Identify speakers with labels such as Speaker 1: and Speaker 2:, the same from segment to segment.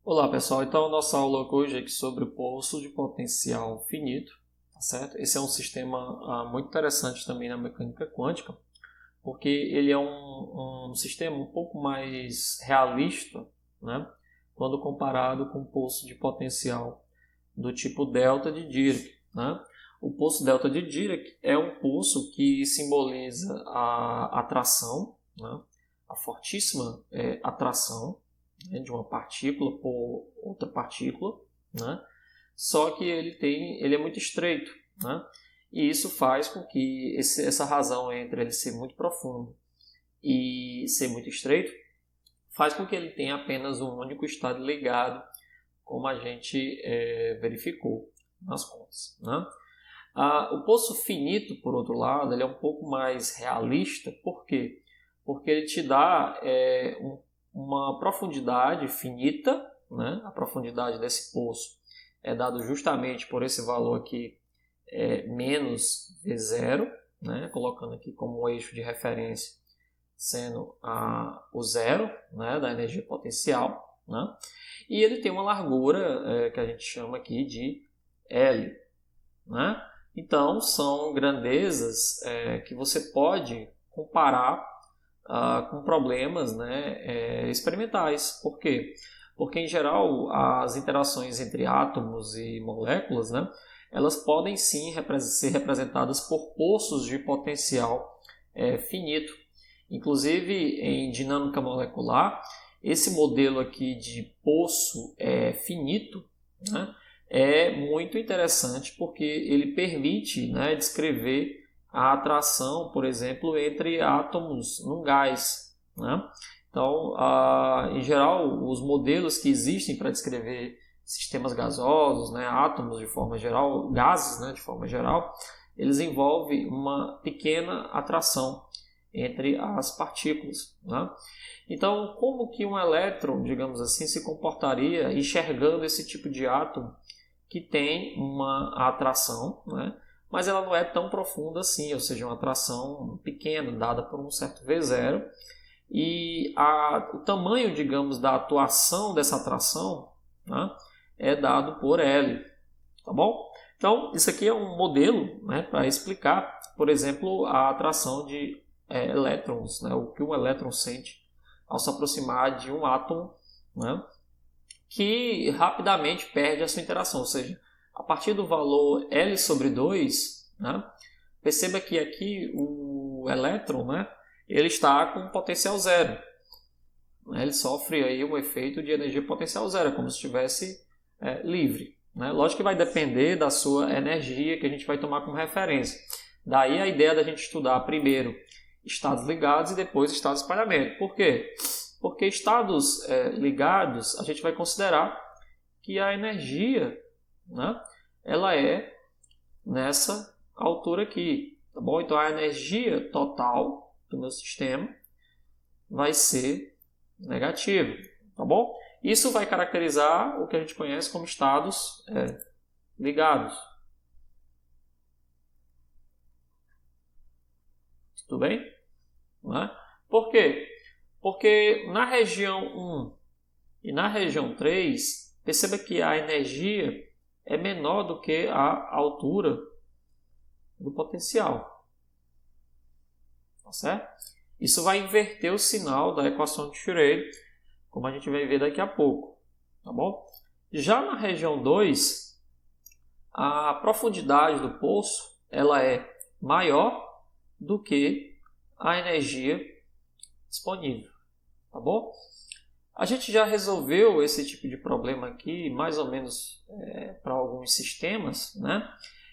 Speaker 1: Olá pessoal, então a nossa aula hoje é aqui sobre o poço de potencial finito, tá certo? Esse é um sistema muito interessante também na mecânica quântica, porque ele é um sistema um pouco mais realista, né? Quando comparado com o poço de potencial do tipo delta de Dirac, né? O poço delta de Dirac é um poço que simboliza a atração, né? A fortíssima atração, né, de uma partícula por outra partícula, né? Só que ele é muito estreito, né? E isso faz com que essa razão entre ele ser muito profundo e ser muito estreito faz com que ele tenha apenas um único estado ligado, como a gente verificou nas contas, né? O poço finito, por outro lado, ele é um pouco mais realista. Por quê? Porque ele te dá uma profundidade finita, né? A profundidade desse poço é dado justamente por esse valor aqui, menos V0, né? Colocando aqui como eixo de referência sendo o zero, né? Da energia potencial, né? E ele tem uma largura que a gente chama aqui de L, né? Então, são grandezas que você pode comparar com problemas, né, experimentais. Por quê? Porque, em geral, as interações entre átomos e moléculas, né, elas podem sim ser representadas por poços de potencial finito. Inclusive, em dinâmica molecular, esse modelo aqui de poço finito, né, é muito interessante porque ele permite, né, descrever a atração, por exemplo, entre átomos num gás, né? Então, em geral, os modelos que existem para descrever sistemas gasosos, né, átomos de forma geral, gases, né, de forma geral, eles envolvem uma pequena atração entre as partículas, né? Então, como que um elétron, digamos assim, se comportaria enxergando esse tipo de átomo que tem uma atração, né? Mas ela não é tão profunda assim, ou seja, uma atração pequena, dada por um certo V0, e o tamanho, digamos, da atuação dessa atração, né, é dado por L, tá bom? Então, isso aqui é um modelo, né, para explicar, por exemplo, a atração de elétrons, né, o que um elétron sente ao se aproximar de um átomo, né, que rapidamente perde a sua interação, ou seja, a partir do valor L sobre 2, né, perceba que aqui o elétron, né, ele está com potencial zero. Né, ele sofre aí um efeito de energia potencial zero, como se estivesse livre. Né? Lógico que vai depender da sua energia que a gente vai tomar como referência. Daí a ideia da gente estudar primeiro estados ligados e depois estados de espalhamento. Por quê? Porque estados ligados, a gente vai considerar que a energia, né, ela é nessa altura aqui, tá bom? Então a energia total do meu sistema vai ser negativa, tá bom? Isso vai caracterizar o que a gente conhece como estados ligados. Tudo bem? Né? Por quê? Porque na região 1 e na região 3, perceba que a energia é menor do que a altura do potencial. Tá certo? Isso vai inverter o sinal da equação de Schrödinger, como a gente vai ver daqui a pouco. Tá bom? Já na região 2, a profundidade do poço ela é maior do que a energia disponível. Tá bom? A gente já resolveu esse tipo de problema aqui, mais ou menos para alguns sistemas, né?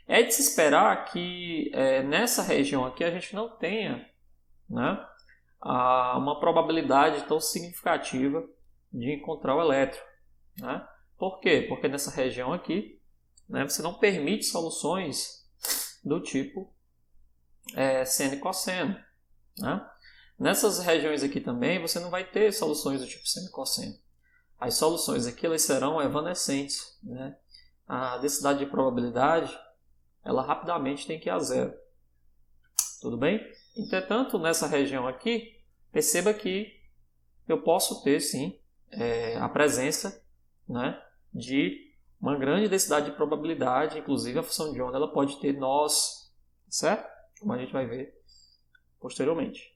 Speaker 1: É de se esperar que nessa região aqui a gente não tenha, né, uma probabilidade tão significativa de encontrar o elétron. Né? Por quê? Porque nessa região aqui, né, você não permite soluções do tipo seno e cosseno. Né? Nessas regiões aqui também você não vai ter soluções do tipo seno e cosseno. As soluções aqui elas serão evanescentes. Né? A densidade de probabilidade ela rapidamente tem que ir a zero. Tudo bem? Entretanto, nessa região aqui, perceba que eu posso ter sim a presença né, de uma grande densidade de probabilidade, inclusive a função de onda ela pode ter nós, certo? Como a gente vai ver posteriormente.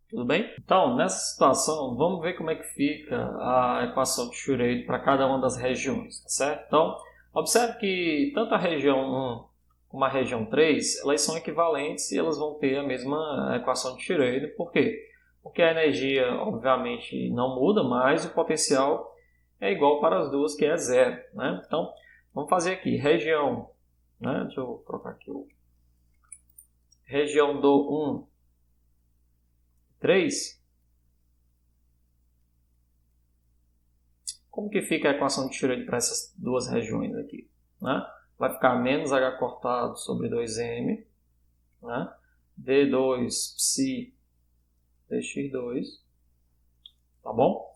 Speaker 1: Tudo bem? Então, nessa situação, vamos ver como é que fica a equação de Schrödinger para cada uma das regiões, tá certo? Então, observe que tanto a região 1 como a região 3, elas são equivalentes e elas vão ter a mesma equação de Schrödinger. Por quê? Porque a energia, obviamente, não muda, mas o potencial é igual para as duas, que é zero, né? Então, vamos fazer aqui, região, né? Deixa eu colocar aqui o região do 1, 3. Como que fica a equação de Schrödinger para essas duas regiões aqui, né? Vai ficar menos H cortado sobre 2m, né? D2 psi dx2, tá bom?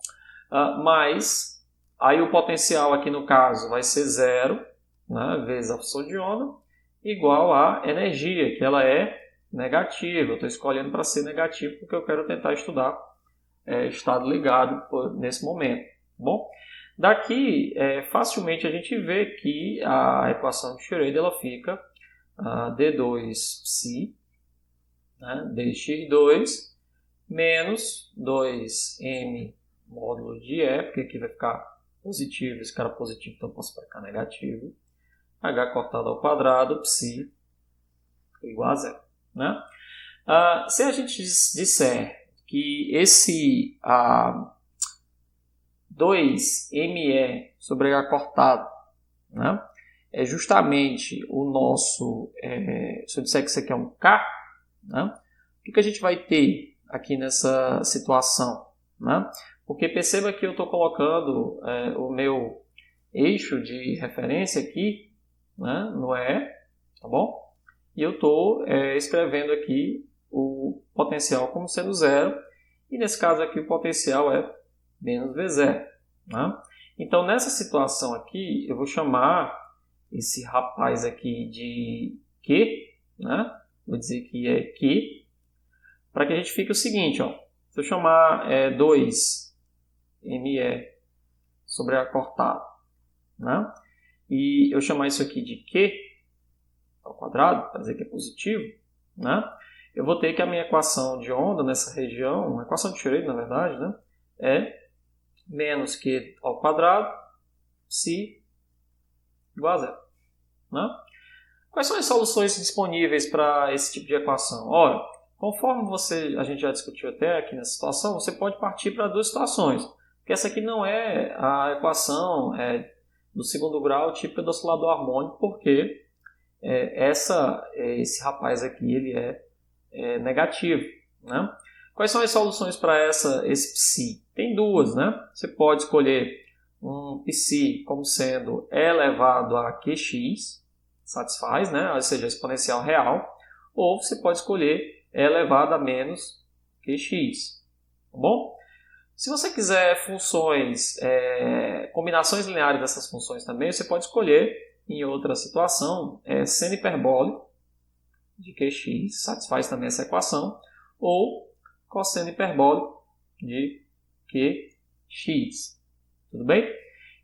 Speaker 1: Mais, aí o potencial aqui no caso vai ser 0, né, vezes a função de onda, igual a energia, que ela é negativa. Eu estou escolhendo para ser negativo porque eu quero tentar estudar estado ligado nesse momento, tá bom? Daqui, facilmente a gente vê que a equação de Schrödinger ela fica D2 psi, né, dx2, menos 2m módulo de E, porque aqui vai ficar positivo, esse cara positivo, então posso ficar negativo, H cortado ao quadrado, psi, igual a zero, né? Se a gente disser que esse 2me sobre H cortado, né, é justamente o nosso, se eu disser que isso aqui é um K, né, o que a gente vai ter aqui nessa situação, né? Porque perceba que eu estou colocando o meu eixo de referência aqui, né, no E, tá bom? E eu estou escrevendo aqui o potencial como sendo zero, e nesse caso aqui o potencial é menos V0, né? Então nessa situação aqui eu vou chamar esse rapaz aqui de Q, né? Vou dizer que é Q, para que a gente fique o seguinte, ó, se eu chamar 2me sobre A cortado, né? E eu chamar isso aqui de Q ao quadrado, para dizer que é positivo, né? Eu vou ter que a minha equação de onda nessa região, a equação de Schrödinger, na verdade, né, é menos Q ao quadrado, psi igual a zero, né? Quais são as soluções disponíveis para esse tipo de equação? Ora, conforme a gente já discutiu até aqui nessa situação, você pode partir para duas situações. Porque essa aqui não é a equação do segundo grau típica do oscilador harmônico, porque esse rapaz aqui ele é negativo, né? Quais são as soluções para esse psi? Tem duas, né? Você pode escolher um psi como sendo e elevado a qx, satisfaz, né? Ou seja, exponencial real, ou você pode escolher e elevado a menos qx, tá bom? Se você quiser funções, combinações lineares dessas funções também, você pode escolher, em outra situação, seno hiperbólico de qx, satisfaz também essa equação, ou cosseno hiperbólico de qx. Tudo bem?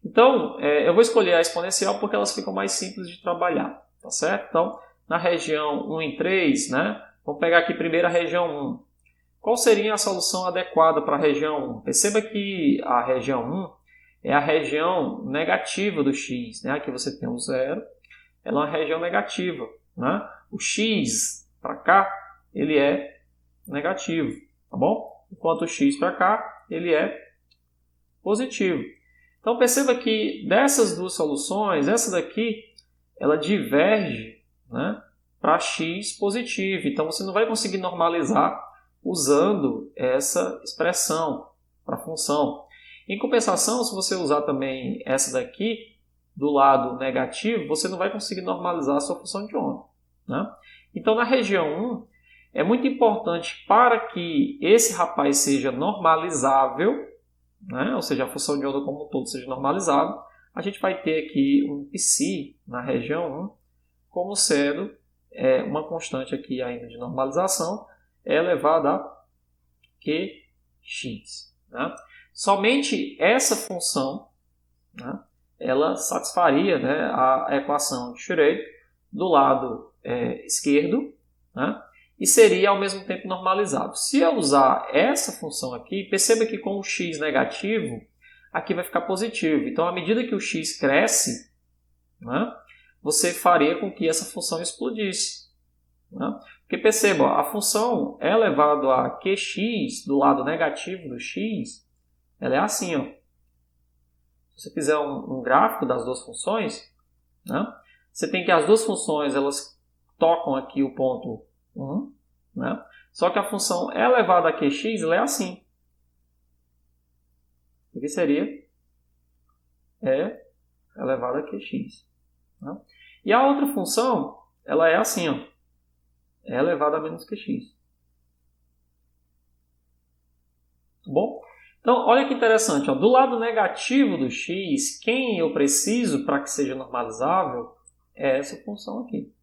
Speaker 1: Então, eu vou escolher a exponencial porque elas ficam mais simples de trabalhar, tá certo? Então, na região 1 em 3, né, vamos pegar aqui primeiro a região 1. Qual seria a solução adequada para a região 1? Perceba que a região 1 é a região negativa do x, né? Aqui você tem um zero, ela é uma região negativa, né? O x para cá, ele é negativo, tá bom? Enquanto o x para cá, ele é positivo. Então perceba que dessas duas soluções, essa daqui, ela diverge, né, para x positivo. Então você não vai conseguir normalizar usando essa expressão para a função. Em compensação, se você usar também essa daqui, do lado negativo, você não vai conseguir normalizar a sua função de onda, né? Então, na região 1, é muito importante para que esse rapaz seja normalizável, né? Ou seja, a função de onda como um todo seja normalizável, a gente vai ter aqui um psi na região 1 como sendo uma constante aqui ainda de normalização, elevada a qx, né? Somente essa função, né, ela satisfaria, né, a equação de Schrödinger do lado esquerdo, né, e seria ao mesmo tempo normalizado. Se eu usar essa função aqui, perceba que com o x negativo, aqui vai ficar positivo. Então, à medida que o x cresce, né, você faria com que essa função explodisse. Né? Porque perceba, a função é elevado a qx do lado negativo do x, ela é assim. Ó. Se você fizer um gráfico das duas funções, né, você tem que as duas funções elas tocam aqui o ponto 1, né? Só que a função elevada a qx ela é assim. O que seria? É elevado a qx. Né? E a outra função, ela é assim, ó, é elevado a menos qx. Bom? Então, olha que interessante. Ó, do lado negativo do x, quem eu preciso para que seja normalizável é essa função aqui.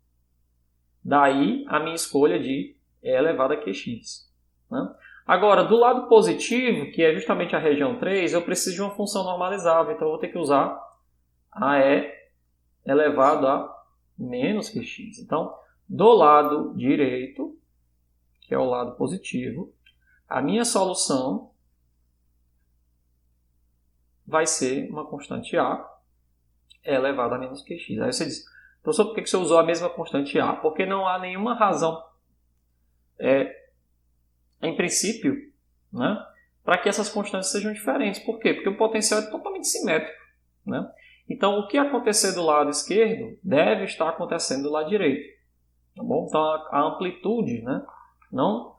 Speaker 1: Daí a minha escolha de E elevado a qx. Né? Agora, do lado positivo, que é justamente a região 3, eu preciso de uma função normalizável. Então, eu vou ter que usar a E elevado a menos qx. Então, do lado direito, que é o lado positivo, a minha solução vai ser uma constante A elevado a menos qx. Aí você diz, professor, por que você usou a mesma constante A? Porque não há nenhuma razão, em princípio, né, para que essas constantes sejam diferentes. Por quê? Porque o potencial é totalmente simétrico. Né? Então, o que acontecer do lado esquerdo deve estar acontecendo do lado direito. Tá bom? Então, a amplitude, né, não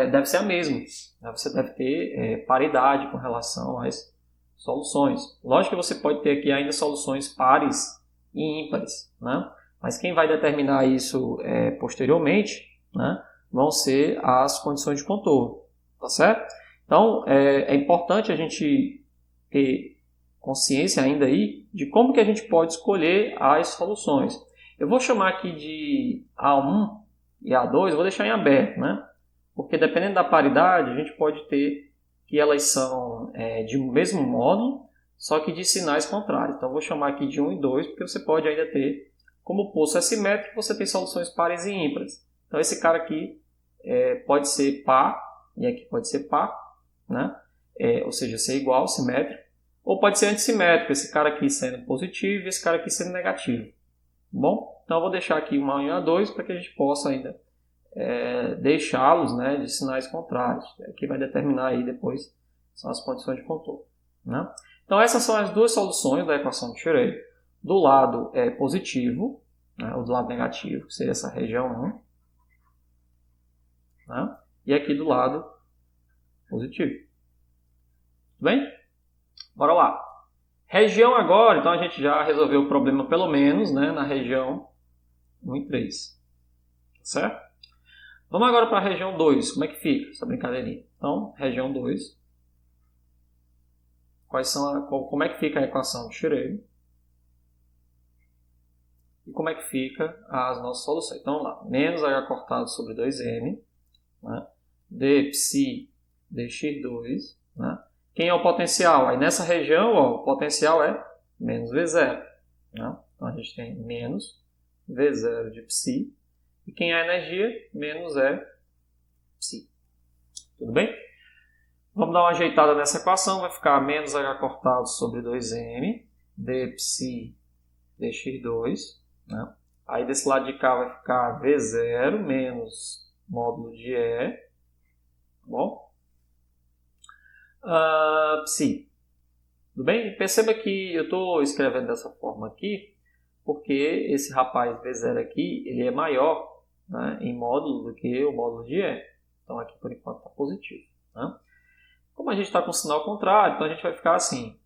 Speaker 1: deve ser a mesma. Né? Você deve ter paridade com relação às soluções. Lógico que você pode ter aqui ainda soluções pares e ímpares. Né? Mas quem vai determinar isso posteriormente, né, vão ser as condições de contorno. Tá certo? Então, é importante a gente ter consciência ainda aí de como que a gente pode escolher as soluções. Eu vou chamar aqui de A1 e A2, eu vou deixar em aberto, né? Porque dependendo da paridade, a gente pode ter que elas são de mesmo módulo, só que de sinais contrários. Então, eu vou chamar aqui de 1 e 2, porque você pode ainda ter, como o poço é simétrico, você tem soluções pares e ímpares. Então, esse cara aqui pode ser par, e aqui pode ser par, né? Ou seja, ser igual, simétrico. Ou pode ser antissimétrico, esse cara aqui sendo positivo e esse cara aqui sendo negativo. Bom, então eu vou deixar aqui um A1 e A2 para que a gente possa ainda deixá-los, né, de sinais contrários. Aqui vai determinar aí depois são as condições de contorno. Né? Então essas são as duas soluções da equação de Schrödinger. Do lado positivo, né, ou do lado negativo, que seria essa região 1. Né? E aqui do lado positivo. Tudo bem? Bora lá. Região agora, então a gente já resolveu o problema pelo menos, né, na região 1 e 3. Certo? Vamos agora para a região 2. Como é que fica essa brincadeirinha? Então, região 2. Como é que fica a equação de Schrödinger? E como é que fica as nossas soluções? Então, vamos lá. Menos h cortado sobre 2m, né, d psi dx2, né? Quem é o potencial? Aí nessa região, ó, o potencial é menos V0. Né? Então a gente tem menos V0 de psi. E quem é a energia? Menos psi. Tudo bem? Vamos dar uma ajeitada nessa equação. Vai ficar menos h cortado sobre 2m, d psi dx2. Né? Aí desse lado de cá vai ficar V0 menos módulo de E. Bom? Psi. Tudo bem? Perceba que eu estou escrevendo dessa forma aqui porque esse rapaz V0 aqui ele é maior, né, em módulo do que o módulo de E. Então aqui por enquanto está positivo. Né? Como a gente está com o sinal contrário, então a gente vai ficar assim,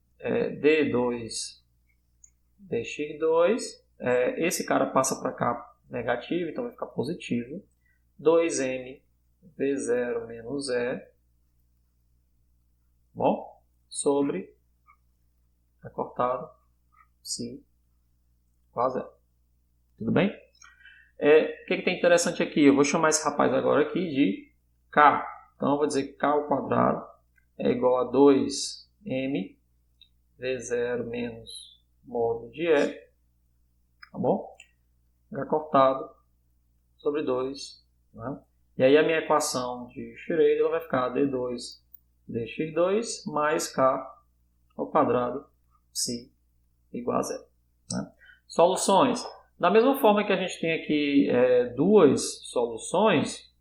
Speaker 1: D2 dx2, esse cara passa para cá negativo, então vai ficar positivo. 2m V0 menos E. Bom, sobre recortado psi quase zero. Tudo bem? O que tem interessante aqui? Eu vou chamar esse rapaz agora aqui de K. Então, eu vou dizer que K ao quadrado é igual a 2m V0 menos módulo de E, tá bom? H cortado sobre 2, né? E aí a minha equação de Schrader ela vai ficar D2 dx2 mais K ao quadrado psi igual a zero, né? Soluções. Da mesma forma que a gente tem aqui duas soluções,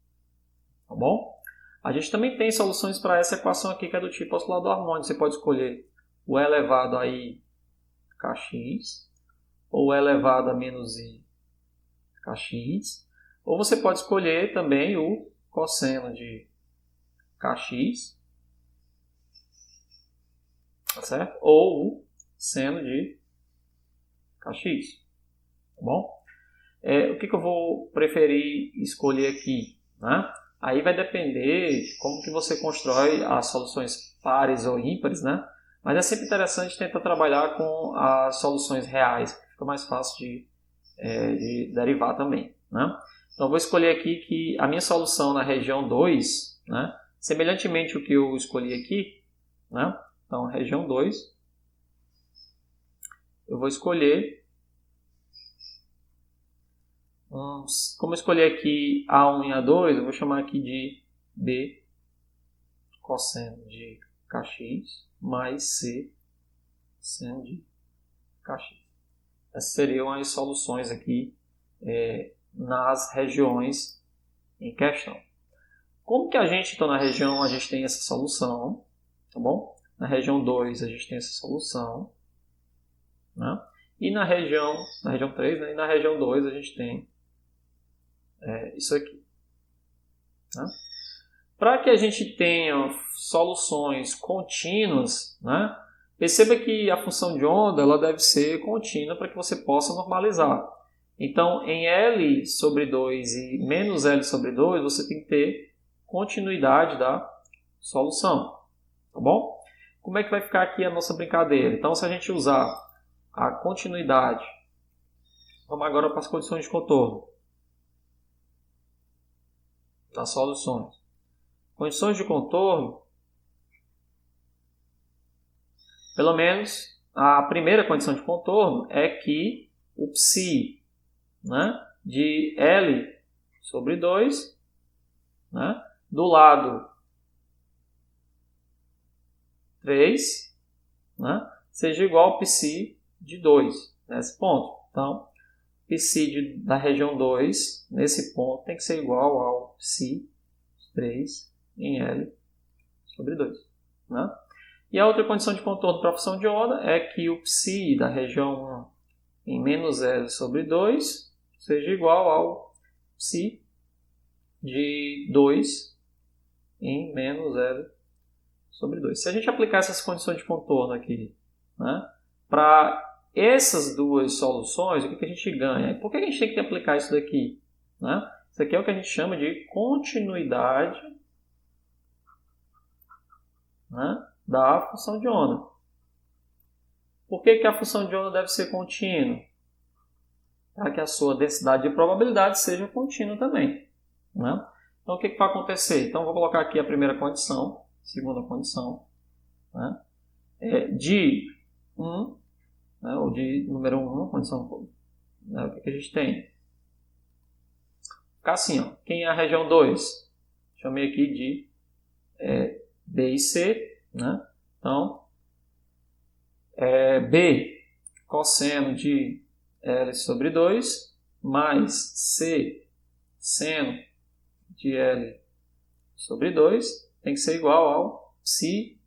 Speaker 1: tá bom? A gente também tem soluções para essa equação aqui que é do tipo oscilador harmônico. Você pode escolher o E elevado a I kx, ou E elevado a menos I kx, ou você pode escolher também o cosseno de kx, tá certo? Ou o seno de kx, tá bom? O que eu vou preferir escolher aqui, né? Aí vai depender de como que você constrói as soluções pares ou ímpares, né? Mas é sempre interessante tentar trabalhar com as soluções reais, que fica mais fácil de derivar também, né? Então, eu vou escolher aqui que a minha solução na região 2, né? Semelhantemente ao que eu escolhi aqui, né? Então, região 2, eu vou escolher, como eu escolhi aqui A1 e A2, eu vou chamar aqui de B cosseno de kx mais C seno de kx. Essas seriam as soluções aqui nas regiões em questão. Como que a gente, então, na região, a gente tem essa solução, tá bom? Na região 2, a gente tem essa solução, né? E na região 3, né? E na região 2, a gente tem isso aqui, né? Para que a gente tenha soluções contínuas, né? Perceba que a função de onda ela deve ser contínua para que você possa normalizar. Então, em L sobre 2 e menos L sobre 2, você tem que ter continuidade da solução, tá bom? Como é que vai ficar aqui a nossa brincadeira? Então, se a gente usar a continuidade, vamos agora para as condições de contorno das soluções. Condições de contorno, pelo menos a primeira condição de contorno é que o psi, né, de L sobre 2, né, do lado 3, né, seja igual ao psi de 2, nesse ponto. Então, psi da região 2, nesse ponto, tem que ser igual ao psi de 3 em L sobre 2. Né? E a outra condição de contorno para a função de onda é que o psi da região 1 em menos L sobre 2 seja igual ao psi de 2 em menos L sobre 2. Se a gente aplicar essas condições de contorno aqui, né, para essas duas soluções, o que a gente ganha? Por que a gente tem que aplicar isso daqui? Né? Isso aqui é o que a gente chama de continuidade, né, da função de onda. Por que a função de onda deve ser contínua? Para que a sua densidade de probabilidade seja contínua também. Né? Então, o que vai acontecer? Então, vou colocar aqui a primeira condição, segunda condição, né? De 1, né, ou de número 1, condição, né, o que a gente tem? Ficar assim, ó, quem é a região 2? Chamei aqui de B e C, né? Então, B cosseno de L sobre 2 mais C seno de L sobre 2 tem que ser igual ao psi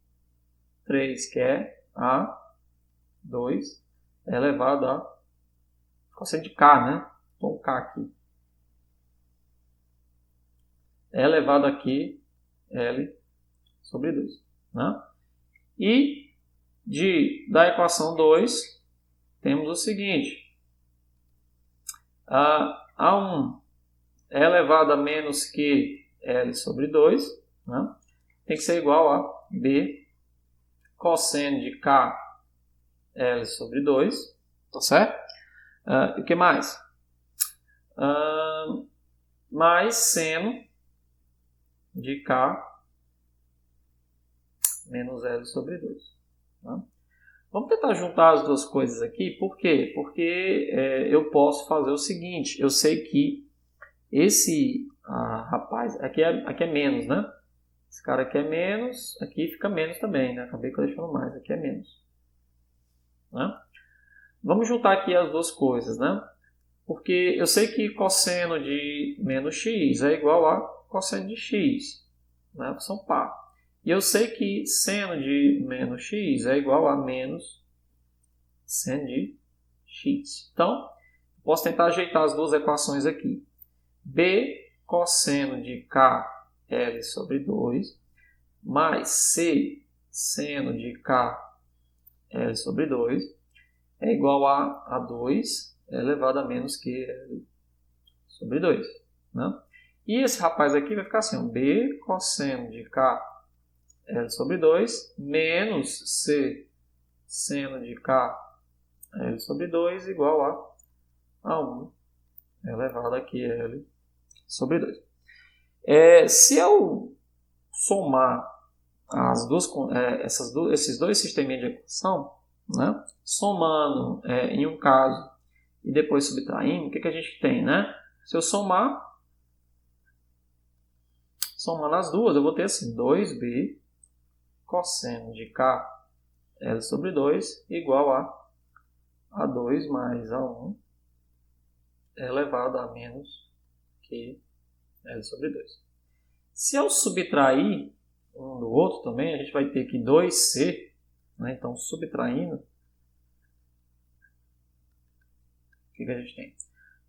Speaker 1: 3, que é A2 elevado a cosseno de K, né? Põe o K aqui. É elevado aqui L sobre 2. Né? E da equação 2, temos o seguinte. A1 é elevado a menos que L sobre 2. Né? Tem que ser igual a B cosseno de K L sobre 2. Tá certo? E o que mais? Mais seno de K menos L sobre 2. Tá? Vamos tentar juntar as duas coisas aqui. Por quê? Porque eu posso fazer o seguinte. Eu sei que esse rapaz... Aqui é menos, né? Esse cara aqui é menos. Aqui fica menos também, né? Acabei deixando mais. Aqui é menos. Né? Vamos juntar aqui as duas coisas, né? Porque eu sei que cosseno de menos x é igual a cosseno de x. Né? São par. E eu sei que seno de menos x é igual a menos seno de x. Então, posso tentar ajeitar as duas equações aqui. B cosseno de k L sobre 2 mais C seno de k L sobre 2 é igual a 2 elevado a menos Q L sobre 2. Né? E esse rapaz aqui vai ficar assim, ó, B cosseno de k L sobre 2 menos C seno de k L sobre 2 igual a 1 elevado a QL sobre 2. Se eu somar esses dois sisteminhas de equação, né, somando em um caso e depois subtraindo, o que a gente tem? Né? Se eu somando as duas, eu vou ter assim, 2b cosseno de k L sobre 2 igual a 2 mais a1 elevado a menos que L sobre 2. Se eu subtrair um do outro também, a gente vai ter que 2c, né? Então subtraindo, o que a gente tem?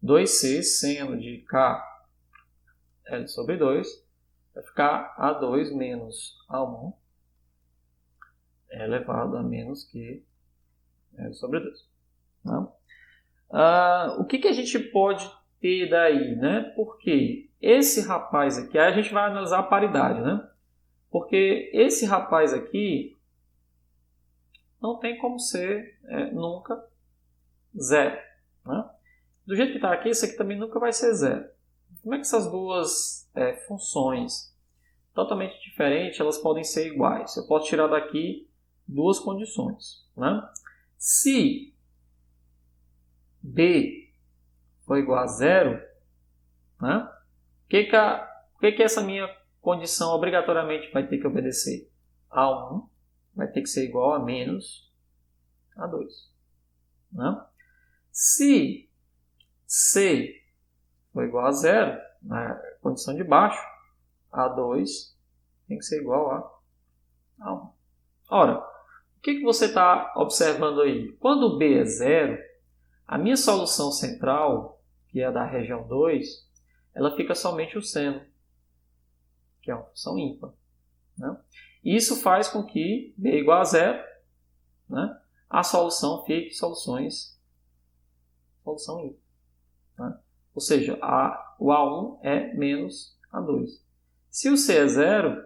Speaker 1: 2c seno de k L sobre 2 vai ficar a2 menos a1 elevado a menos que L sobre 2. Não? O que a gente pode ter daí? Né? Porque esse rapaz aqui, aí a gente vai analisar a paridade. Né? Porque esse rapaz aqui não tem como ser nunca zero. Né? Do jeito que está aqui, isso aqui também nunca vai ser zero. Como é que essas duas funções totalmente diferentes, elas podem ser iguais? Eu posso tirar daqui duas condições. Né? Se B for igual a zero, né? O que essa minha condição obrigatoriamente vai ter que obedecer? A1 vai ter que ser igual a menos A2. Né? Se C for igual a zero, na condição de baixo, A2 tem que ser igual a 1. Ora, o que você está observando aí? Quando B é zero, a minha solução central, que é da região 2, ela fica somente o seno, que é uma função ímpar. Né? Isso faz com que B igual a zero, né? A solução fique solução ímpar. Né? Ou seja, o A1 é menos A2. Se o C é zero,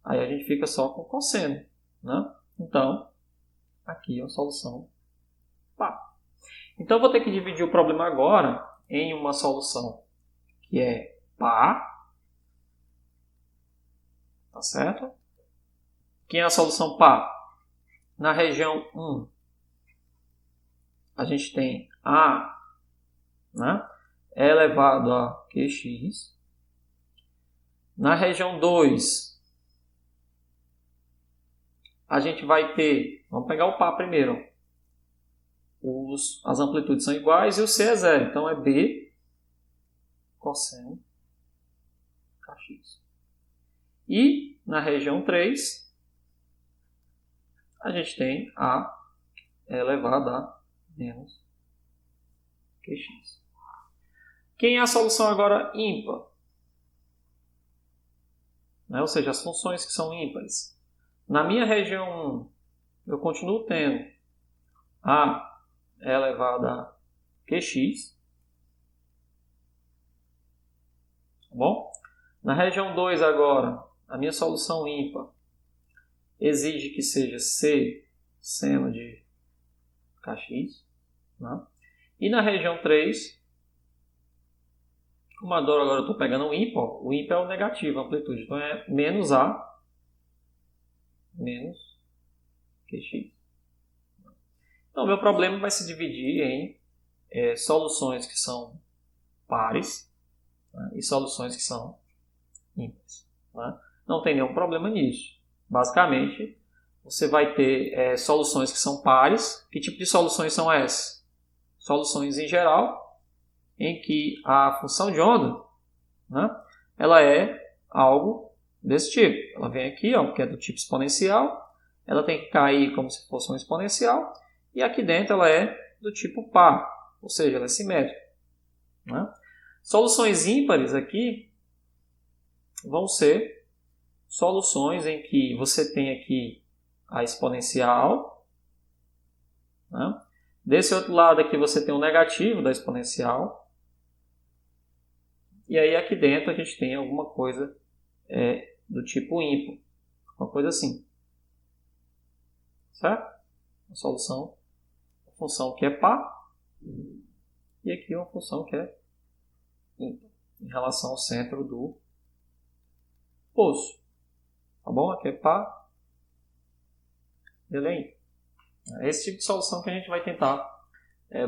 Speaker 1: aí a gente fica só com cosseno. Né? Então, aqui é uma solução par. Então, eu vou ter que dividir o problema agora em uma solução que é par. Tá certo? Quem é a solução par? Na região 1, a gente tem A, né, elevado a QX. Na região 2, a gente vai ter, vamos pegar o par primeiro, as amplitudes são iguais e o C é zero, então é B cosseno kx. E na região 3, a gente tem A elevado a menos QX. Quem é a solução agora ímpar? Né? Ou seja, as funções que são ímpares. Na minha região 1, eu continuo tendo A elevado a QX. Tá bom? Na região 2 agora, a minha solução ímpar exige que seja C seno de kx. Né? E na região 3, como agora eu estou pegando o ímpar é o negativo, a amplitude. Então é menos A menos QX. Então, meu problema vai se dividir em soluções que são pares, né, e soluções que são ímpares. Né? Não tem nenhum problema nisso. Basicamente, você vai ter soluções que são pares. Que tipo de soluções são essas? Soluções em geral, em que a função de onda, né, ela é algo desse tipo. Ela vem aqui, ó, que é do tipo exponencial, ela tem que cair como se fosse um exponencial, e aqui dentro ela é do tipo par, ou seja, ela é simétrica. Né? Soluções ímpares aqui vão ser soluções em que você tem aqui a exponencial, né? Desse outro lado aqui você tem o negativo da exponencial, e aí aqui dentro a gente tem alguma coisa do tipo ímpar, uma coisa assim, certo? Uma solução, uma função que é par, e aqui uma função que é ímpar, em relação ao centro do poço. Tá bom? Aqui é par, ele é ímpar. É esse tipo de solução que a gente vai tentar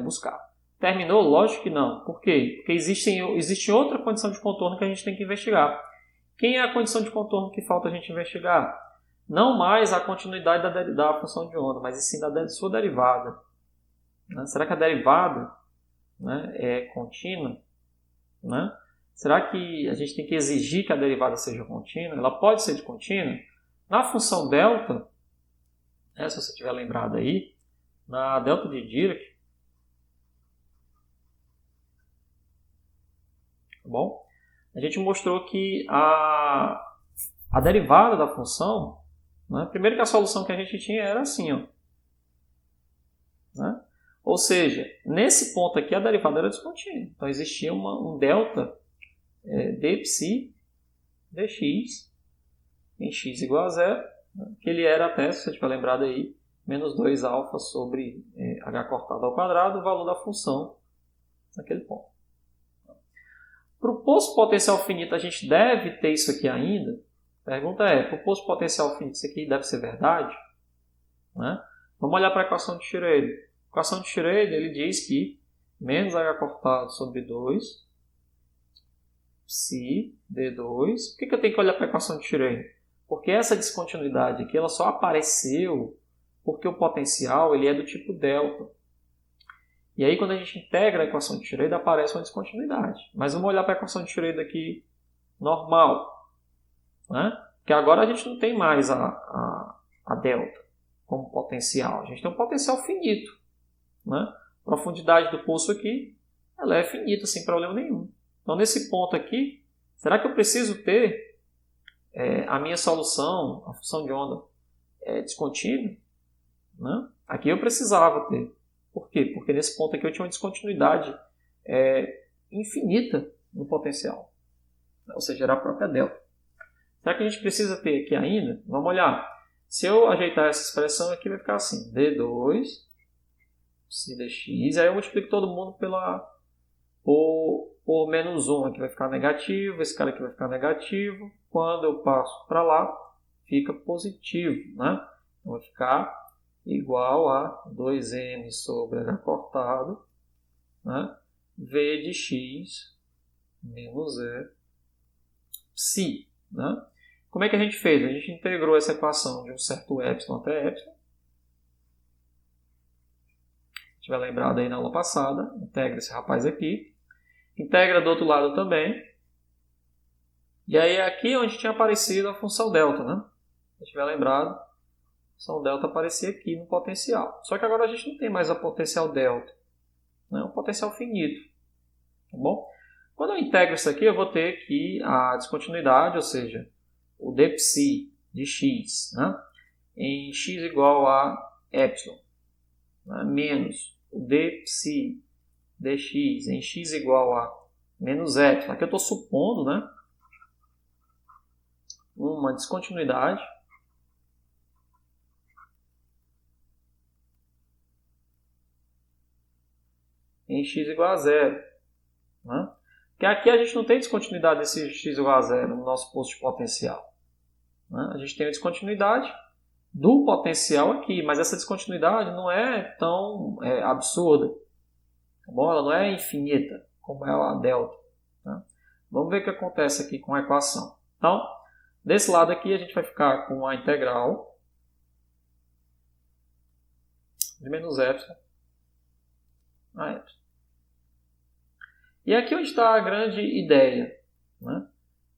Speaker 1: buscar. Terminou? Lógico que não. Por quê? Porque existe outra condição de contorno que a gente tem que investigar. Quem é a condição de contorno que falta a gente investigar? Não mais a continuidade da função de onda, mas sim da sua derivada. Né? Será que a derivada, né, é contínua? Né? Será que a gente tem que exigir que a derivada seja contínua? Ela pode ser de contínua? Na função delta, se você tiver lembrado aí, na delta de Dirac, tá bom? A gente mostrou que a derivada da função, né, primeiro que a solução que a gente tinha era assim, ó, né? Ou seja, nesse ponto aqui a derivada era descontínua. Então existia um delta d psi dx em x igual a zero, né, que ele era até, se você tiver lembrado aí, menos 2α sobre h cortado ao quadrado, o valor da função naquele ponto. Para o poço potencial finito, a gente deve ter isso aqui ainda? A pergunta é, para o poço potencial finito, isso aqui deve ser verdade? Né? Vamos olhar para a equação de Schroeder. A equação de Schroeder, ele diz que menos h cortado sobre 2 psi d2. Por que eu tenho que olhar para a equação de Schroeder? Porque essa descontinuidade aqui ela só apareceu porque o potencial ele é do tipo delta. E aí, quando a gente integra a equação de Schroeder, aparece uma descontinuidade. Mas vamos olhar para a equação de Schroeder aqui normal. Né? Porque agora a gente não tem mais a delta como potencial. A gente tem um potencial finito. Né? A profundidade do poço aqui ela é finita, sem problema nenhum. Então, nesse ponto aqui, será que eu preciso ter a minha solução, a função de onda, descontínua? Né? Aqui eu precisava ter. Por quê? Porque nesse ponto aqui eu tinha uma descontinuidade infinita no potencial. Ou seja, era a própria delta. Será que a gente precisa ter aqui ainda? Vamos olhar. Se eu ajeitar essa expressão aqui, vai ficar assim. D2, psi dx. Aí eu multiplico todo mundo por menos 1. Aqui vai ficar negativo. Esse cara aqui vai ficar negativo. Quando eu passo para lá, fica positivo. Né? Então vai ficar igual a 2m sobre h cortado, né? V de x menos e psi. Né? Como é que a gente fez? A gente integrou essa equação de um certo epsilon até epsilon. Se tiver lembrado aí na aula passada, integra esse rapaz aqui. Integra do outro lado também. E aí aqui onde tinha aparecido a função delta. Né? Se tiver lembrado, a função delta aparecia aqui no potencial. Só que agora a gente não tem mais a potencial delta. É um potencial finito. Tá bom? Quando eu integro isso aqui, eu vou ter aqui a descontinuidade, ou seja, o d psi de x, né, em x igual a epsilon, né, menos o d psi dx em x igual a menos epsilon. Aqui eu estou supondo, né, uma descontinuidade em x igual a zero. Né? Porque aqui a gente não tem descontinuidade desse x igual a zero no nosso poço de potencial. Né? A gente tem a descontinuidade do potencial aqui, mas essa descontinuidade não é tão absurda, tá bom? Ela não é infinita, como é a delta. Tá? Vamos ver o que acontece aqui com a equação. Então, desse lado aqui a gente vai ficar com a integral de menos epsilon a epsilon. E aqui onde está a grande ideia, né?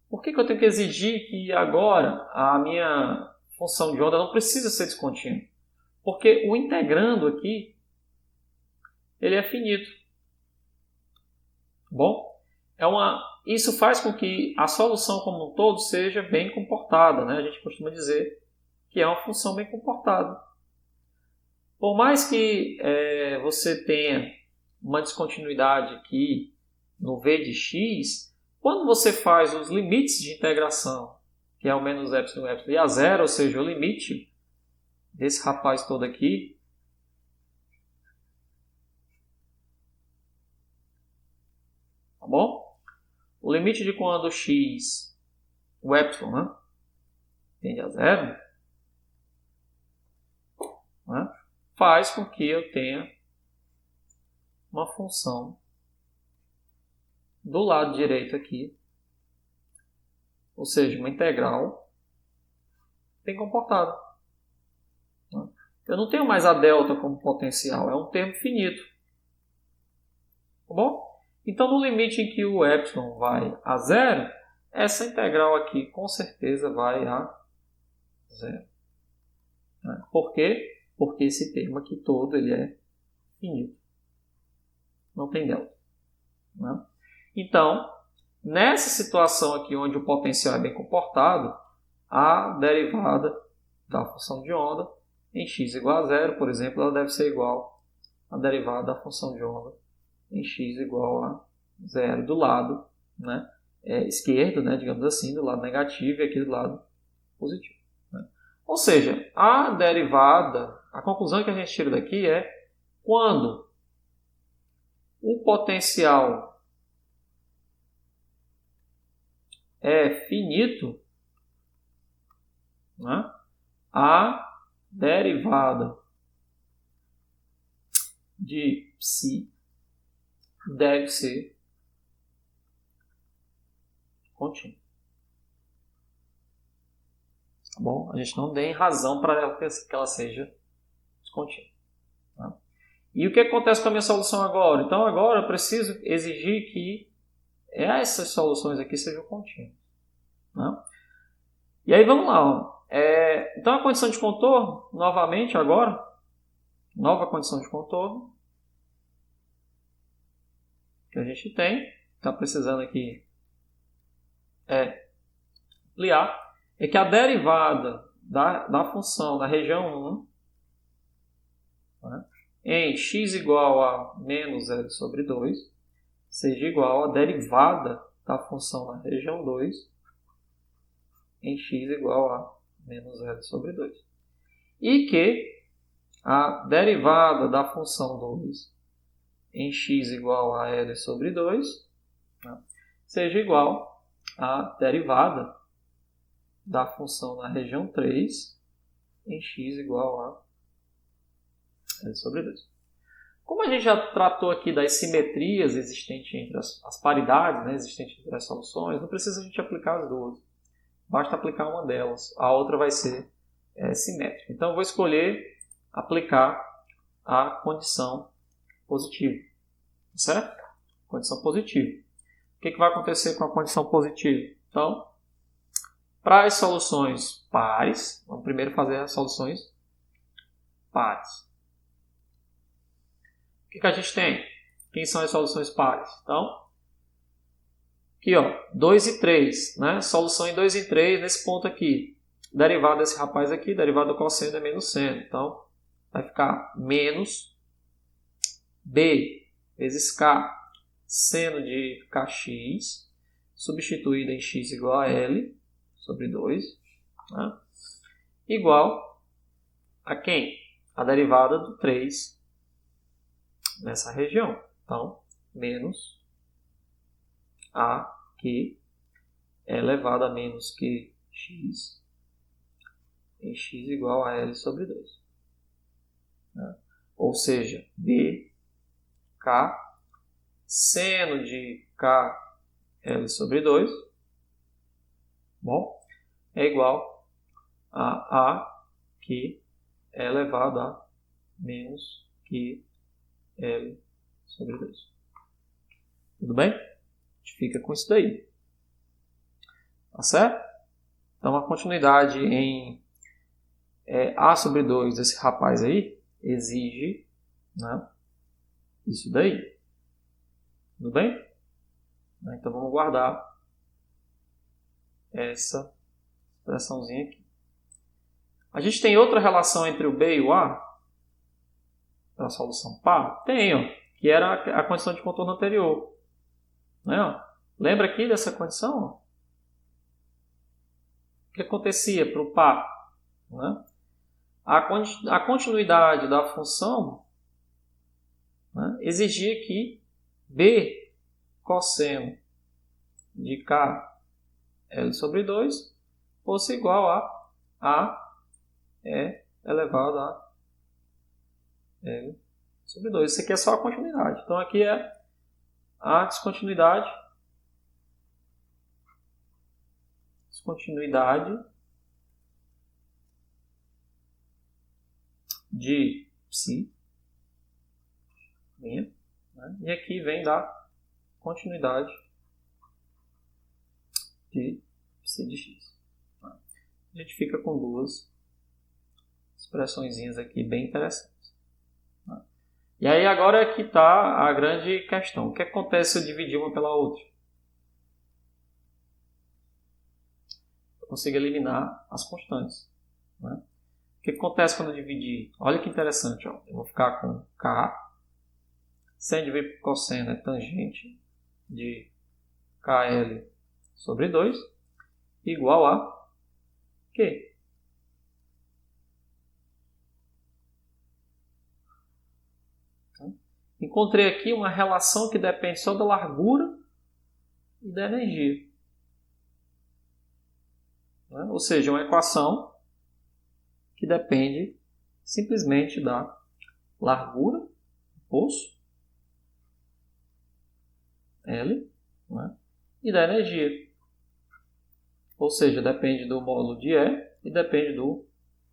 Speaker 1: Por que eu tenho que exigir que agora a minha função de onda não precisa ser descontínua? Porque o integrando aqui, ele é finito. Bom, isso faz com que a solução como um todo seja bem comportada, né? A gente costuma dizer que é uma função bem comportada. Por mais que você tenha uma descontinuidade aqui no v de x, quando você faz os limites de integração, que é o menos epsilon e a zero, ou seja, o limite desse rapaz todo aqui, tá bom? O limite de quando x, o epsilon, né, tende a zero, né, faz com que eu tenha uma função do lado direito aqui, ou seja, uma integral bem comportada. Né? Eu não tenho mais a delta como potencial, é um termo finito. Tá bom? Então, no limite em que o epsilon vai a zero, essa integral aqui com certeza vai a zero. Né? Por quê? Porque esse termo aqui todo ele é finito. Não tem delta. Né? Então, nessa situação aqui onde o potencial é bem comportado, a derivada da função de onda em x igual a zero, por exemplo, ela deve ser igual à derivada da função de onda em x igual a zero do lado, né, esquerdo, né, digamos assim, do lado negativo e aqui do lado positivo. Né? Ou seja, a derivada, a conclusão que a gente tira daqui é quando o potencial é finito, né, a derivada de psi deve ser contínua. Tá bom? A gente não tem razão para que ela seja descontínua. Tá? E o que acontece com a minha solução agora? Então agora eu preciso exigir que essas soluções aqui sejam contínuas. Né? E aí vamos lá. Ó. Então a condição de contorno, novamente agora, nova condição de contorno, que a gente tem, está precisando aqui ampliar, é que a derivada da função da região 1, né, em x igual a menos L sobre 2, seja igual à derivada da função na região 2 em x igual a menos L sobre 2. E que a derivada da função 2 em x igual a L sobre 2, né, seja igual à derivada da função na região 3 em x igual a L sobre 2. Como a gente já tratou aqui das simetrias existentes entre as paridades, né, existentes entre as soluções, não precisa a gente aplicar as duas. Basta aplicar uma delas. A outra vai ser simétrica. Então, eu vou escolher aplicar a condição positiva. Certo? Condição positiva. O que vai acontecer com a condição positiva? Então, para as soluções pares, vamos primeiro fazer as soluções pares. O que a gente tem? Quem são as soluções pares? Então, aqui, ó, 2 e 3, né? Solução em 2 e 3 nesse ponto aqui. Derivada desse rapaz aqui, derivada do cosseno é menos seno. Então, vai ficar menos B vezes K seno de Kx, substituído em x igual a L sobre 2, né? Igual a quem? A derivada do 3 nessa região. Então, menos A que é elevado a menos que x em x igual a L sobre 2. Né? Ou seja, B, K, seno de K, L sobre 2, bom, é igual a que é elevado a menos que L sobre 2. Tudo bem? A gente fica com isso daí. Tá certo? Então, a continuidade em A sobre 2 desse rapaz aí exige, né, isso daí. Tudo bem? Então, vamos guardar essa expressãozinha aqui. A gente tem outra relação entre o B e o A para a solução par? Tem, ó, que era a condição de contorno anterior. Né, ó? Lembra aqui dessa condição? Ó? O que acontecia para o par? Né? A continuidade da função, né, exigia que B cosseno de K L sobre 2 fosse igual a E elevado a L sobre 2. Isso aqui é só a continuidade. Então, aqui é a descontinuidade de psi, né? E aqui vem da continuidade de psi de x. A gente fica com duas expressõezinhas aqui bem interessantes. E aí agora é que está a grande questão. O que acontece se eu dividir uma pela outra? Eu consigo eliminar as constantes. Né? O que acontece quando eu dividir? Olha que interessante. Ó. Eu vou ficar com K. Seno dividido por cosseno é tangente de KL sobre 2 igual a Q. Encontrei aqui uma relação que depende só da largura e da energia. Né? Ou seja, uma equação que depende simplesmente da largura do poço, L, né? E da energia. Ou seja, depende do módulo de E e depende do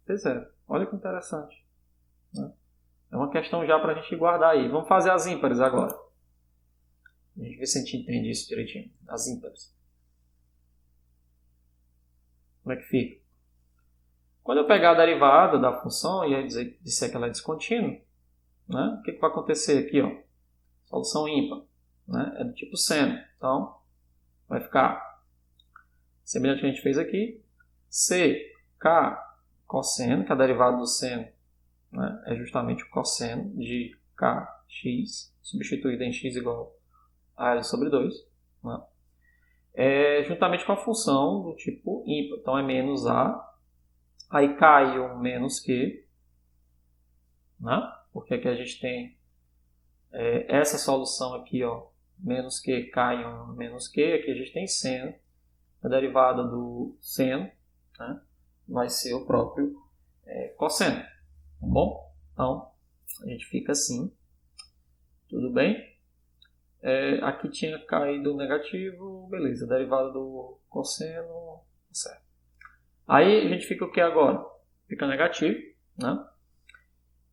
Speaker 1: P0. Olha que interessante. Né? É uma questão já para a gente guardar aí. Vamos fazer as ímpares agora. A gente vê se a gente entende isso direitinho. As ímpares. Como é que fica? Quando eu pegar a derivada da função e disser que ela é descontínua, né? O que vai acontecer aqui? Ó? Solução ímpar. Né? É do tipo seno. Então, vai ficar semelhante ao que a gente fez aqui. CK cosseno, que é a derivada do seno, né? É justamente o cosseno de kx, substituído em x igual a L sobre 2. Né? Juntamente com a função do tipo ímpar. Então, é menos A. Aí caiu menos Q. Né? Porque aqui a gente tem essa solução aqui, ó, menos Q cai um menos Q. Aqui a gente tem seno. A derivada do seno, né, vai ser o próprio cosseno. Tá bom? Então, a gente fica assim. Tudo bem? Aqui tinha caído negativo. Beleza. A derivada do cosseno. Certo. Aí a gente fica o que agora? Fica negativo. Né?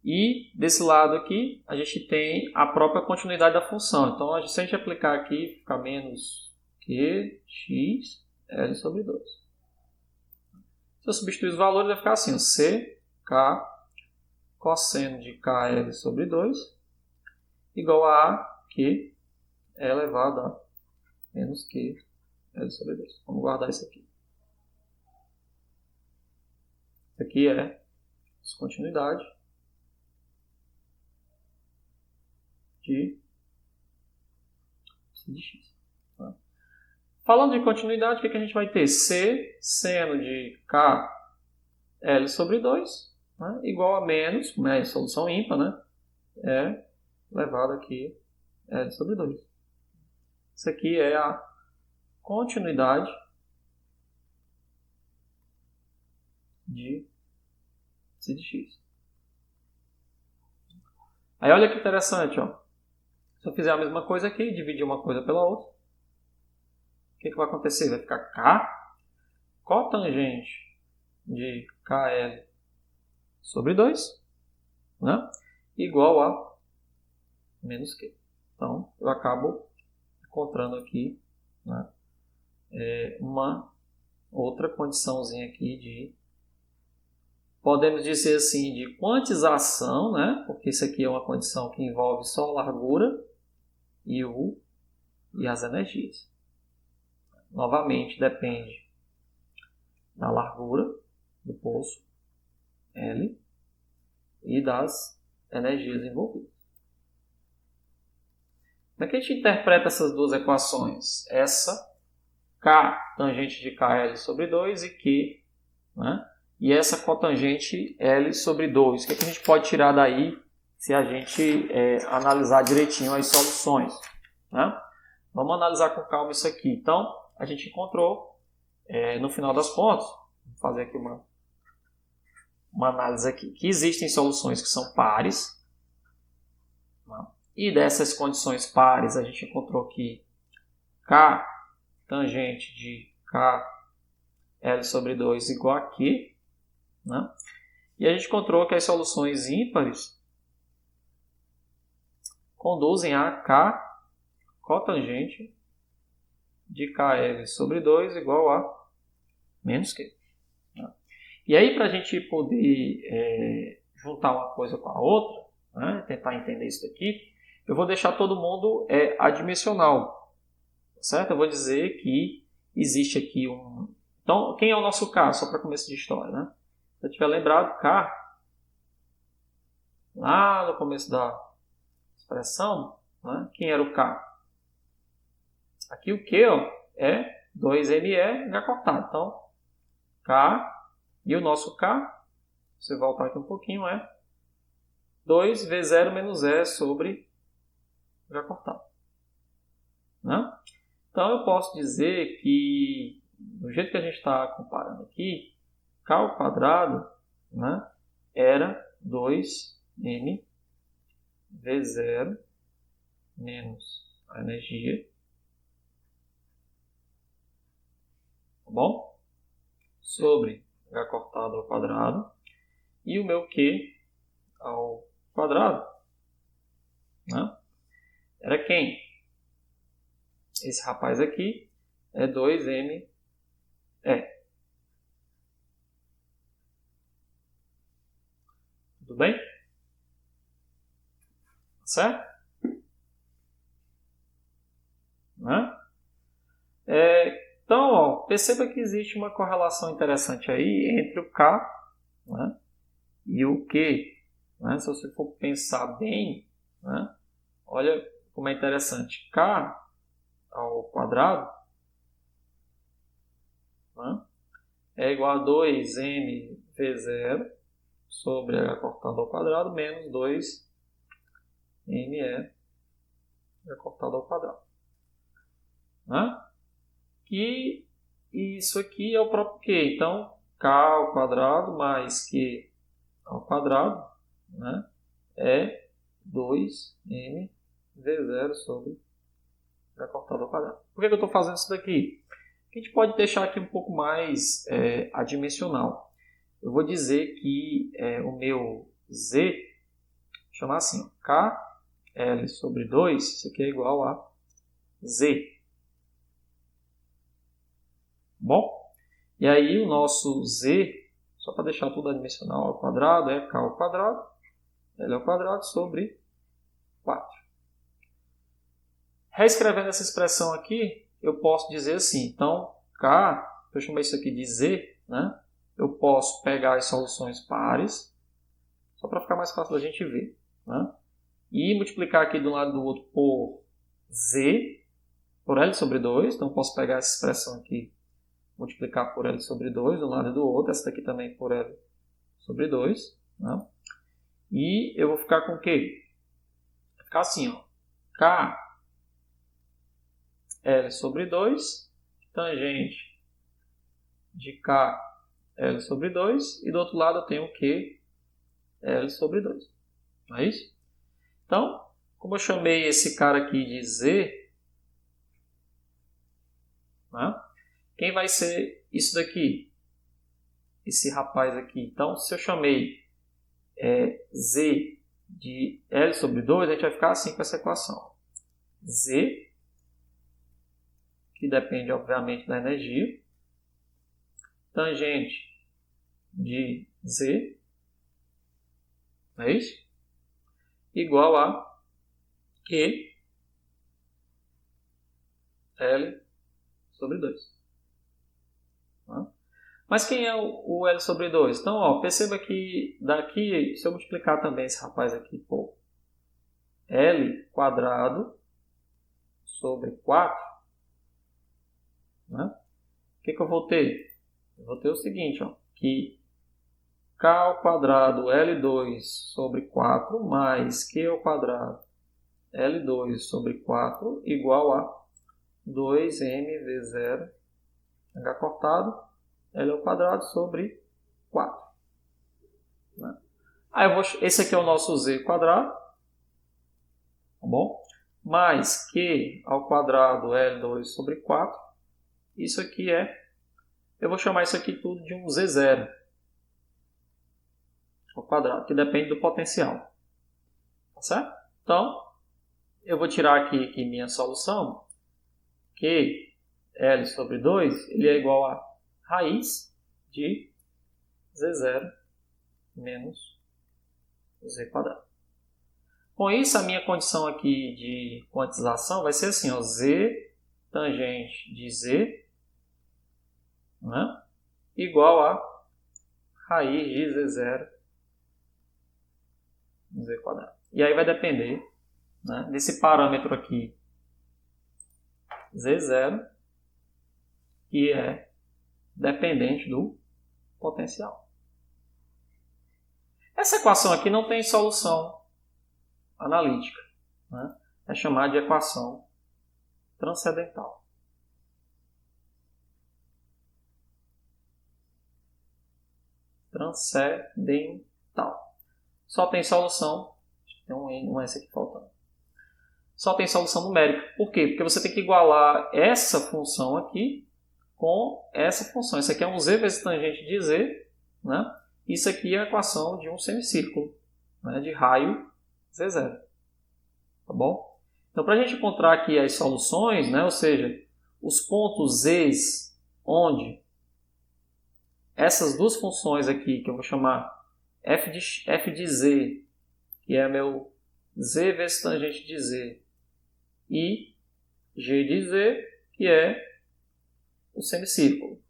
Speaker 1: E desse lado aqui, a gente tem a própria continuidade da função. Então, se a gente aplicar aqui, fica menos qx L sobre 2. Se eu substituir os valores, vai ficar assim: CK cosseno de KL sobre 2 igual a Q elevado a menos Q L sobre 2. Vamos guardar isso aqui. Isso aqui é descontinuidade de x. Tá? Falando de continuidade, o que a gente vai ter? C seno de K L sobre 2, né, igual a menos, como é a solução ímpar, né, elevado aqui L sobre 2. Isso aqui é a continuidade de psi de x. Aí olha que interessante, ó. Se eu fizer a mesma coisa aqui, dividir uma coisa pela outra, o que vai acontecer? Vai ficar k cotangente de KL sobre 2, né? Igual a menos Q. Então, eu acabo encontrando aqui, né, uma outra condiçãozinha aqui de, podemos dizer assim, de quantização, né? Porque isso aqui é uma condição que envolve só a largura e as energias. Novamente, depende da largura do poço, L, e das energias envolvidas. Como é que a gente interpreta essas duas equações? Essa, K tangente de KL sobre 2 e Q, né? E essa cotangente L sobre 2. O que a gente pode tirar daí se a gente analisar direitinho as soluções, né? Vamos analisar com calma isso aqui. Então, a gente encontrou, no final das contas, vou fazer aqui uma análise aqui, que existem soluções que são pares, né? E dessas condições pares, a gente encontrou que K tangente de KL sobre 2 igual a Q, né? E a gente encontrou que as soluções ímpares conduzem a K cotangente de KL sobre 2 igual a menos Q. Né? E aí, para a gente poder juntar uma coisa com a outra, né, tentar entender isso daqui, eu vou deixar todo mundo adimensional. Certo? Eu vou dizer que existe aqui um... Então, quem é o nosso K? Só para começo de história, né? Se eu tiver lembrado, K, lá no começo da expressão, né? Quem era o K? Aqui o Q, ó, é 2ME H cortado. Então, K e o nosso K, se você voltar aqui um pouquinho, é 2V0 menos E sobre H cortado. Né? Então, eu posso dizer que, do jeito que a gente está comparando aqui, K ao quadrado, né, era 2M V0 menos a energia. Tá bom? Sobre H cortado ao quadrado. E o meu Q ao quadrado, né, era quem? Esse rapaz aqui é 2ME. Tudo bem? Certo? Né? Então, ó, perceba que existe uma correlação interessante aí entre o K, né, e o Q. Né? Se você for pensar bem, né, olha como é interessante. K ao quadrado, né, é igual a 2mV0 sobre H cortado ao quadrado menos 2ME H cortado ao quadrado. Né? E isso aqui é o próprio Q. Então, K ao quadrado mais Q ao quadrado, né, é 2mV0 sobre H cortado ao quadrado. Por que eu estou fazendo isso daqui? A gente pode deixar aqui um pouco mais adimensional. Eu vou dizer que o meu Z, vou chamar assim, KL sobre 2, isso aqui é igual a Z. Bom? E aí o nosso Z, só para deixar tudo adimensional ao quadrado, é K ao quadrado, L ao quadrado sobre 4. Reescrevendo essa expressão aqui, eu posso dizer assim, então K, eu chamei isso aqui de Z, né? Eu posso pegar as soluções pares, só para ficar mais fácil da gente ver, né? E multiplicar aqui de um lado do outro por Z, por L sobre 2, então eu posso pegar essa expressão aqui, multiplicar por L sobre 2 de um lado e do outro, essa daqui também por L sobre 2, né? E eu vou ficar com o quê? Vai ficar assim, ó, K L sobre 2, tangente de K L sobre 2, e do outro lado eu tenho o Q L sobre 2. Não é isso? Então, como eu chamei esse cara aqui de Z, né? Quem vai ser isso daqui? Esse rapaz aqui. Então, se eu chamei Z de L sobre 2, a gente vai ficar assim com essa equação. Z, que depende, obviamente, da energia, tangente de Z, é isso? Igual a Q L sobre 2. Mas quem é o L sobre 2? Então, ó, perceba que daqui, se eu multiplicar também esse rapaz aqui por L quadrado sobre 4, né? O que eu vou ter? Eu vou ter o seguinte, ó, que K ao quadrado L2 sobre 4 mais Q ao quadrado L2 sobre 4 igual a 2mv0 H cortado L ao quadrado sobre 4. Né? Aí esse aqui é o nosso Z quadrado, tá bom? Mais Q ao quadrado L2 sobre 4. Isso aqui eu vou chamar isso aqui tudo de um Z0 ao quadrado, que depende do potencial. Tá certo? Então, eu vou tirar aqui minha solução, que L sobre 2 ele é igual a raiz de Z0 menos Z quadrado. Com isso, a minha condição aqui de quantização vai ser assim, ó, Z tangente de Z, né, igual a raiz de Z0 Z quadrado. E aí vai depender, né, desse parâmetro aqui, Z0, que é dependente do potencial. Essa equação aqui não tem solução analítica, né? É chamada de equação transcendental. Transcendental. Só tem solução, tem um S aqui faltando. Só tem solução numérica. Por quê? Porque você tem que igualar essa função aqui com essa função. Isso aqui é um Z vezes tangente de Z, né? Isso aqui é a equação de um semicírculo, né? De raio Z0. Tá bom? Então, para a gente encontrar aqui as soluções, né? Ou seja, os pontos Z's onde essas duas funções aqui, que eu vou chamar f de Z, que é meu Z vezes tangente de Z, e G de Z, que é o semicírculo.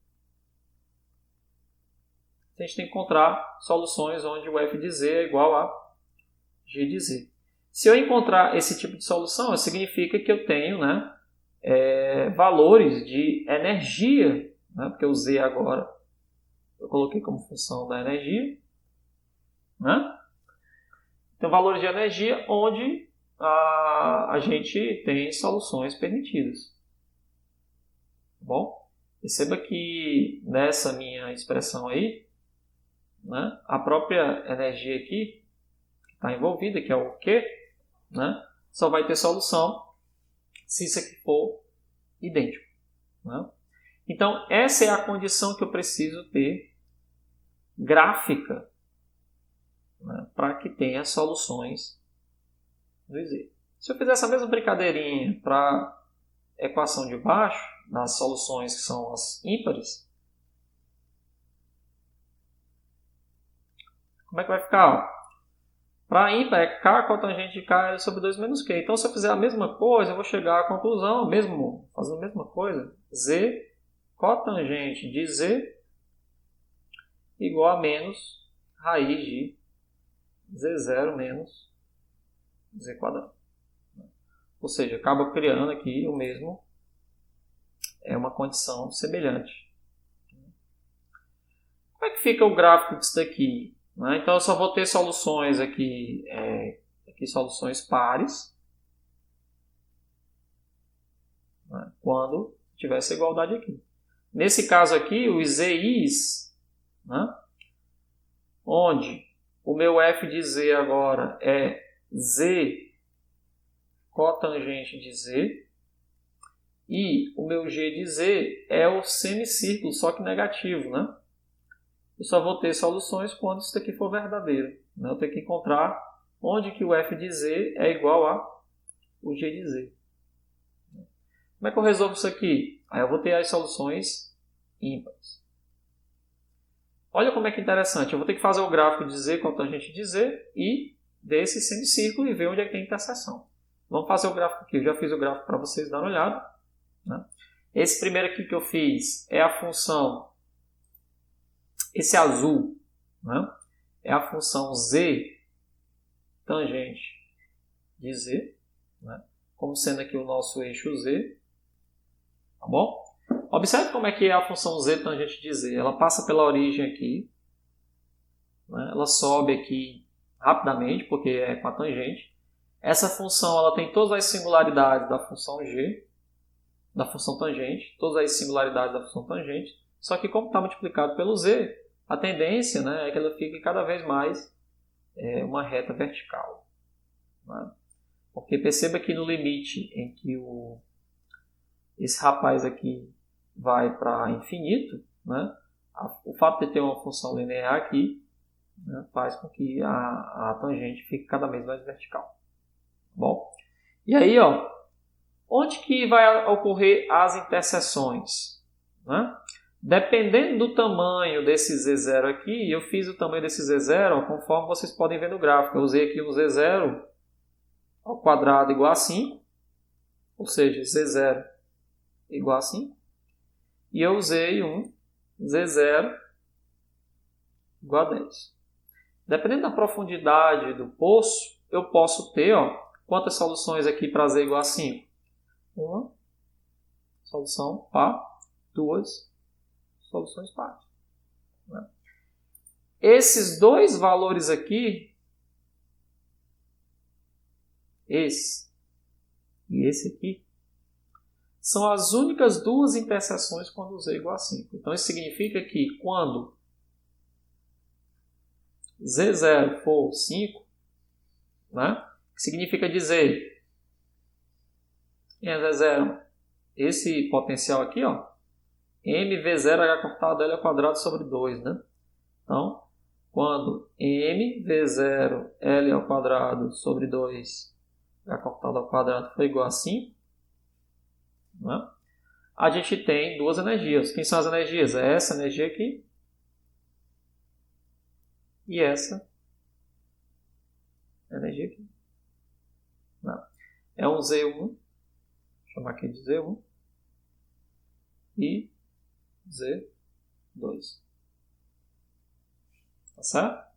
Speaker 1: A gente tem que encontrar soluções onde o f de Z é igual a G de Z. Se eu encontrar esse tipo de solução, significa que eu tenho, né, valores de energia, né, porque o Z agora eu coloquei como função da energia, né? Então, valores de energia onde a gente tem soluções permitidas. Tá bom? Perceba que nessa minha expressão aí, né, a própria energia aqui que está envolvida, que é o Q, né, só vai ter solução se isso aqui for idêntico. Né? Então, essa é a condição que eu preciso ter gráfica, né, para que tenha soluções do Z. Se eu fizer essa mesma brincadeirinha para a equação de baixo, nas soluções que são as ímpares, como é que vai ficar? Para ímpar é K cotangente de K sobre 2 menos Q. Então, se eu fizer a mesma coisa, eu vou chegar à conclusão, fazendo a mesma coisa, Z cotangente de Z igual a menos raiz de Z0 menos Z quadrado. Ou seja, acaba criando aqui o mesmo, uma condição semelhante. Como é que fica o gráfico disso daqui? Então, eu só vou ter soluções aqui, soluções pares, né, quando tiver essa igualdade aqui. Nesse caso aqui, os ZIs, né, onde O meu f de z agora é z cotangente de z. E o meu g de z é o semicírculo, só que negativo, né? Eu só vou ter soluções quando isso daqui for verdadeiro, né? Eu tenho que encontrar onde que o f de z é igual a o g de z. Como é que eu resolvo isso aqui? Aí eu vou ter as soluções ímpares. Olha como é que é interessante. Eu vou ter que fazer o gráfico de z cotangente de z e desse semicírculo e ver onde é que tem interseção. Vamos fazer o gráfico aqui. Eu já fiz o gráfico para vocês darem uma olhada, né? Esse primeiro aqui que eu fiz é a função, esse azul, né? É a função z tangente de z, né? Como sendo aqui o nosso eixo z. Tá bom? Observe como é que é a função z tangente de z. Ela passa pela origem aqui, né? Ela sobe aqui rapidamente, porque é com a tangente. Essa função ela tem todas as singularidades da função g, da função tangente, todas as singularidades da função tangente, só que como está multiplicado pelo z, a tendência, né, é que ela fique cada vez mais uma reta vertical. Né? Porque perceba que no limite em que esse rapaz aqui vai para infinito, né, o fato de ter uma função linear aqui, né, faz com que a tangente fique cada vez mais vertical. Bom, e aí, ó, onde que vai ocorrer as interseções? Né? Dependendo do tamanho desse Z0 aqui, eu fiz o tamanho desse Z0 ó, conforme vocês podem ver no gráfico. Eu usei aqui um Z0 ao quadrado igual a 5, ou seja, Z0 igual a 5. E eu usei um Z0 igual a 10. Dependendo da profundidade do poço, eu posso ter, ó, quantas soluções aqui para Z igual a 5? Uma solução par, duas soluções par. Né? Esses dois valores aqui, esse e esse aqui, são as únicas duas interseções quando Z é igual a 5. Então isso significa que quando Z0 for 5, né, significa dizer em Z0 esse potencial aqui, ó, mv0h cortado L ao quadrado sobre 2, né? Então, quando mv0 L ao quadrado sobre 2 h cortado ao quadrado for igual a 5, né? A gente tem duas energias. Quem são as energias? É essa energia aqui e essa energia aqui. Não. É um Z1, vou chamar aqui de Z1, e Z2. Tá certo?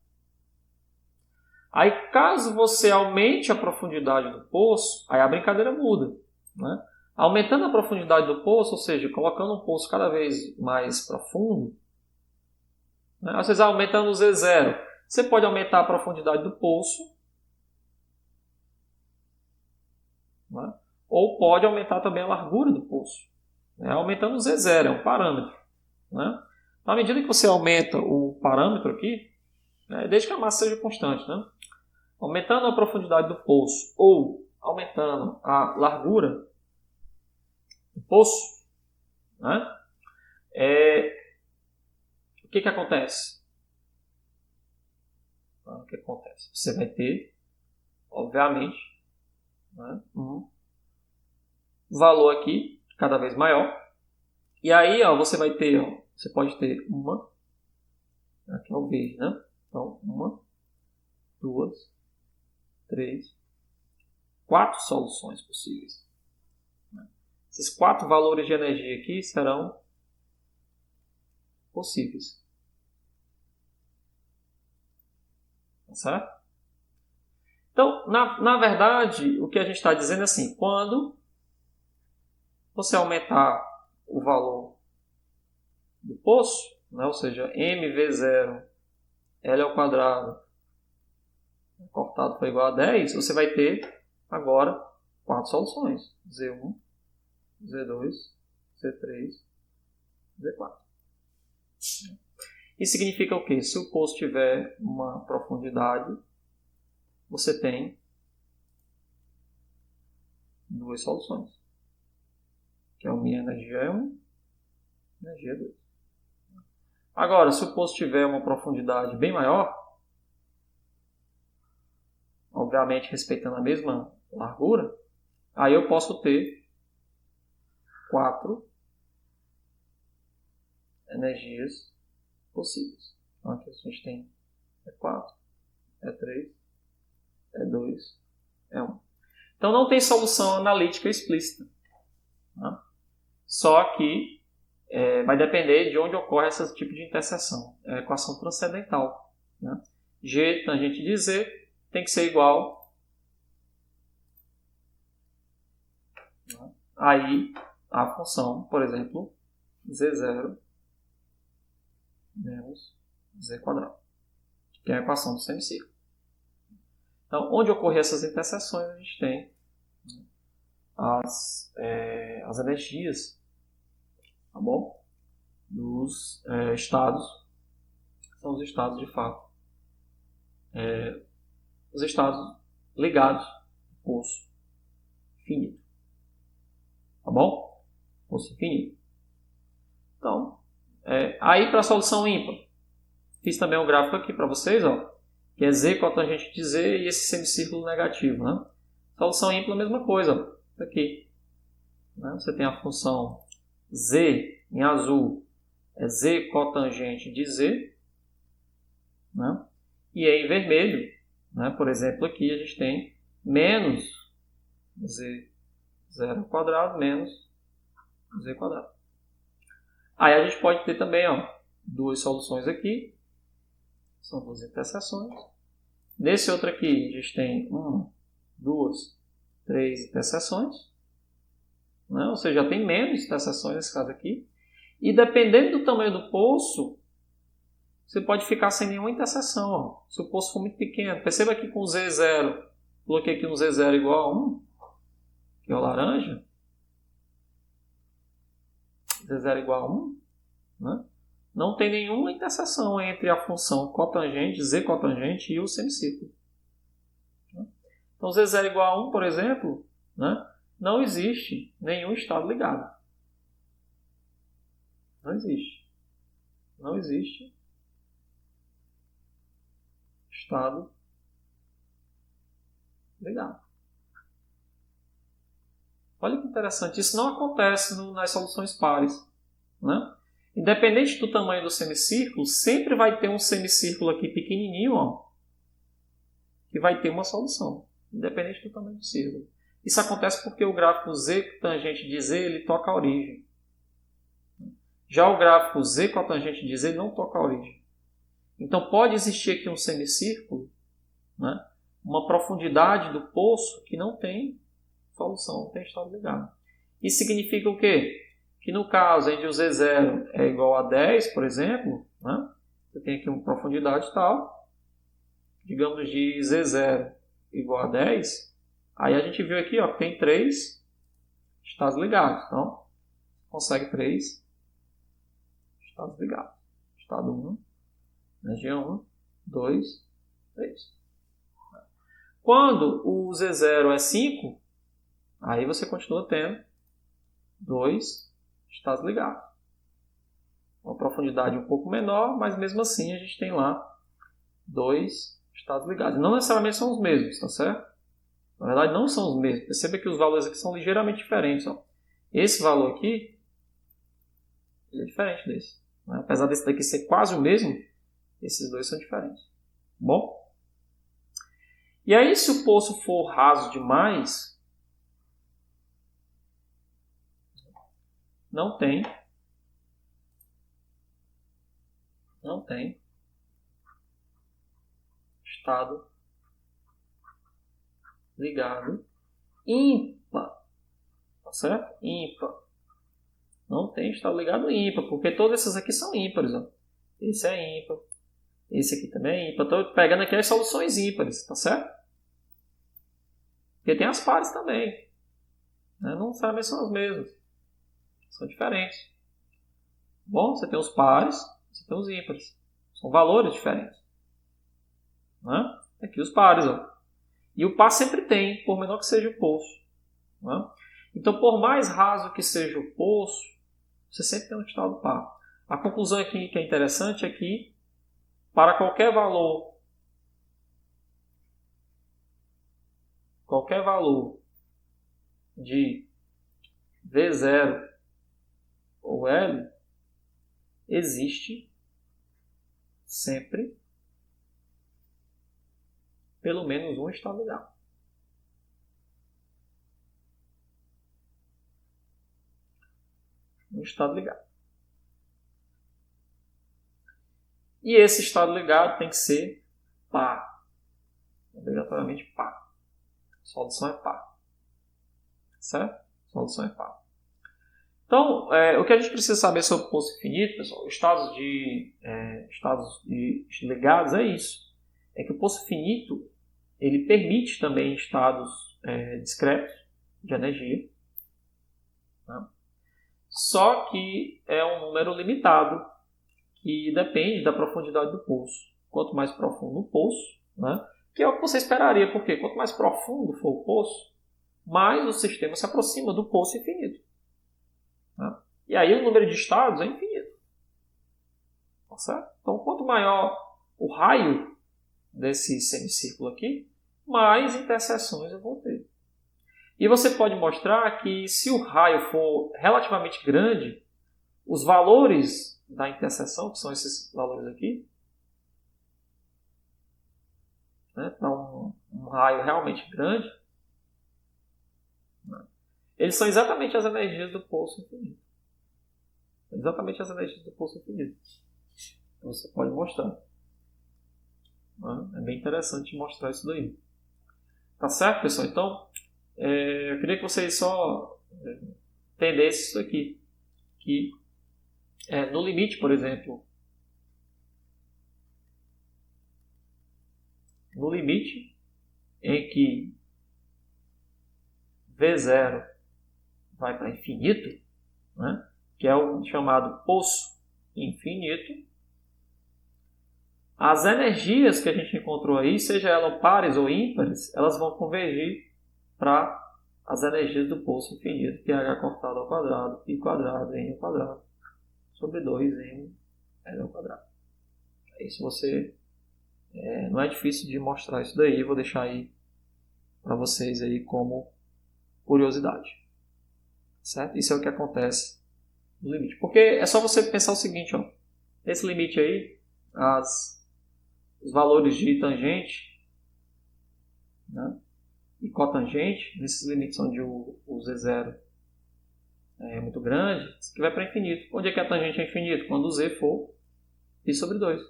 Speaker 1: Aí, caso você aumente a profundidade do poço, aí a brincadeira muda. Né? Aumentando a profundidade do poço, ou seja, colocando um poço cada vez mais profundo, né? Às vezes aumentando o Z0, você pode aumentar a profundidade do poço, né? Ou pode aumentar também a largura do poço, né? Aumentando o Z0, é um parâmetro. Né? À medida que você aumenta o parâmetro aqui, né, desde que a massa seja constante, né? Aumentando a profundidade do poço ou aumentando a largura do poço, né? O que acontece? O que acontece? Você vai ter, obviamente, né, um valor aqui cada vez maior. E aí, ó, você vai ter, ó, você pode ter uma, aqui é o verde, né? Então, uma, duas, três, 4 soluções possíveis. Esses 4 valores de energia aqui serão possíveis. Tá certo? Então, na verdade, o que a gente está dizendo é assim, quando você aumentar o valor do poço, né, ou seja, mv0 L ao quadrado cortado foi igual a 10, você vai ter agora 4 soluções. Z1, Z2, Z3, Z4. Isso significa o quê? Se o poço tiver uma profundidade, você tem duas soluções. Que é a minha energia 1 e energia 2. Agora, se o poço tiver uma profundidade bem maior, obviamente respeitando a mesma largura, aí eu posso ter 4 energias possíveis. Então aqui a gente tem E4, E3, E2, E1. Então não tem solução analítica explícita. Tá? Só que vai depender de onde ocorre esse tipo de interseção. É a equação transcendental. Né? G tangente de Z tem que ser igual. Né? Aí a função, por exemplo, Z0 menos Z quadrado, que é a equação do semicírculo. Então, onde ocorrer essas interseções, a gente tem as energias, tá bom? Dos estados, são os estados de fato, os estados ligados ao poço finito, tá bom? Poço finito. Então, aí para a solução ímpar, fiz também um gráfico aqui para vocês, ó, que é Z cotangente de Z e esse semicírculo negativo, né? Solução ímpar, a mesma coisa, ó, isso aqui. Né? Você tem a função Z em azul, é Z cotangente de Z, né? E em vermelho, né? Por exemplo, aqui a gente tem menos Z0 ao quadrado menos Z quadrado. Aí a gente pode ter também, ó, duas soluções aqui, são duas interseções. Nesse outro aqui a gente tem 1, 2, 3 interseções, né? Ou seja, já tem menos interseções nesse caso aqui. E dependendo do tamanho do poço, você pode ficar sem nenhuma interseção. Ó. Se o poço for muito pequeno, perceba que com o Z0, coloquei aqui um Z0 igual a 1, que é o laranja. Z0 igual a 1, né? Não tem nenhuma interseção entre a função cotangente, Z cotangente e o semicírculo. Então, Z0 igual a 1, por exemplo, né? Não existe nenhum estado ligado. Não existe. Não existe estado ligado. Olha que interessante. Isso não acontece nas soluções pares. Né? Independente do tamanho do semicírculo, sempre vai ter um semicírculo aqui pequenininho, ó, que vai ter uma solução. Independente do tamanho do círculo. Isso acontece porque o gráfico Z tangente de Z ele toca a origem. Já o gráfico Z cotangente de Z não toca a origem. Então pode existir aqui um semicírculo, né? Uma profundidade do poço que não tem solução, não tem estado ligado. Isso significa o quê? Que no caso onde o Z0 é igual a 10, por exemplo, né? Você tem aqui uma profundidade tal, digamos de Z0 igual a 10, aí a gente viu aqui, ó, que tem 3 estados ligados. Então, consegue 3 estados ligados. Estado 1, energia 1, 2, 3. Quando o Z0 é 5, aí você continua tendo 2 estados ligados. Uma profundidade um pouco menor, mas mesmo assim a gente tem lá 2 estados ligados. Não necessariamente são os mesmos, tá certo? Na verdade não são os mesmos. Perceba que os valores aqui são ligeiramente diferentes. Ó. Esse valor aqui é diferente desse. Né? Apesar desse daqui ser quase o mesmo, esses dois são diferentes. Bom? E aí se o poço for raso demais, não tem estado ligado ímpar. Tá certo? Ímpar. Não tem estado ligado ímpar, porque todos esses aqui são ímpares. Ó. Esse é ímpar. Esse aqui também é ímpar. Estou pegando aqui as soluções ímpares, tá certo? Porque tem as pares também. Né? Não necessariamente são as mesmas. São diferentes. Bom, você tem os pares, você tem os ímpares. São valores diferentes. Né? Aqui os pares. Ó. E o par sempre tem, por menor que seja o poço. Né? Então, por mais raso que seja o poço, você sempre tem um estado par. A conclusão aqui que é interessante é que, para qualquer valor de V0 ou L, existe sempre pelo menos um estado ligado. Um estado ligado. E esse estado ligado tem que ser par. Obrigatoriamente par. A solução é par. Certo? A solução é par. Então, o que a gente precisa saber sobre o poço infinito, pessoal, estados ligados, é isso. É que o poço finito ele permite também estados discretos de energia. Né? Só que é um número limitado que depende da profundidade do poço. Quanto mais profundo o poço, né? Que é o que você esperaria, porque quanto mais profundo for o poço, mais o sistema se aproxima do poço infinito. Né? E aí o número de estados é infinito. Tá certo? Então, quanto maior o raio desse semicírculo aqui, mais interseções eu vou ter. E você pode mostrar que se o raio for relativamente grande, os valores da interseção, que são esses valores aqui, né, para um raio realmente grande, né, eles são exatamente as energias do poço infinito. Exatamente as energias do poço infinito. Você pode mostrar. É bem interessante mostrar isso daí. Tá certo, pessoal? Então, eu queria que vocês só entendessem isso aqui. Que no limite, por exemplo, no limite em que V0 vai para infinito, né, que é o chamado poço infinito, as energias que a gente encontrou aí, seja elas pares ou ímpares, elas vão convergir para as energias do poço infinito, que é h cortado ao quadrado, pi quadrado, n ao quadrado, sobre 2m L ao quadrado. Isso você... não é difícil de mostrar isso daí, vou deixar aí para vocês aí como curiosidade. Certo? Isso é o que acontece no limite. Porque é só você pensar o seguinte, ó, nesse limite aí, os valores de tangente, né, e cotangente, nesses limites onde o Z0 é muito grande, isso aqui vai para infinito. Onde é que a tangente é infinito? Quando o Z for π sobre 2.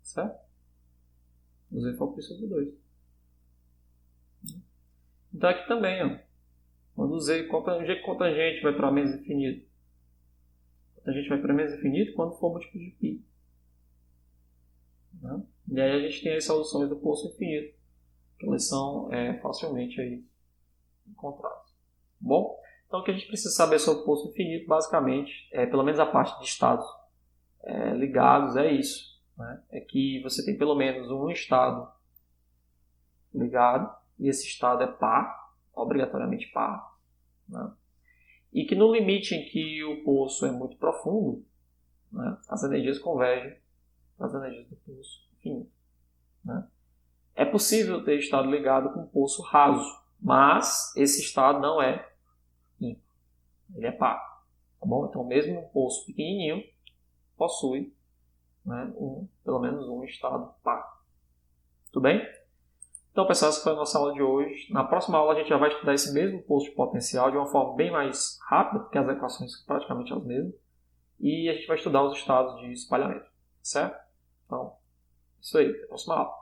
Speaker 1: Certo? O Z for π sobre 2. Então aqui também, ó, quando o Z, onde é que cotangente vai para menos infinito? Cotangente vai para menos infinito quando for múltiplo de π. Né? E aí a gente tem as soluções do poço infinito, que elas são facilmente aí encontradas. Bom, então o que a gente precisa saber sobre o poço infinito, basicamente, pelo menos a parte de estados ligados, é isso. Né? É que você tem pelo menos um estado ligado, e esse estado é par, obrigatoriamente par. Né? E que no limite em que o poço é muito profundo, né, as energias convergem para as energias do poço infinito. Né? É possível ter estado ligado com um poço raso, mas esse estado não é ímpar, ele é par. Tá bom? Então, mesmo um poço pequenininho possui, né, pelo menos um estado par. Tudo bem? Então, pessoal, essa foi a nossa aula de hoje. Na próxima aula a gente já vai estudar esse mesmo poço de potencial de uma forma bem mais rápida, porque as equações são praticamente as mesmas. E a gente vai estudar os estados de espalhamento. Certo? Então, isso aí. Até a próxima aula.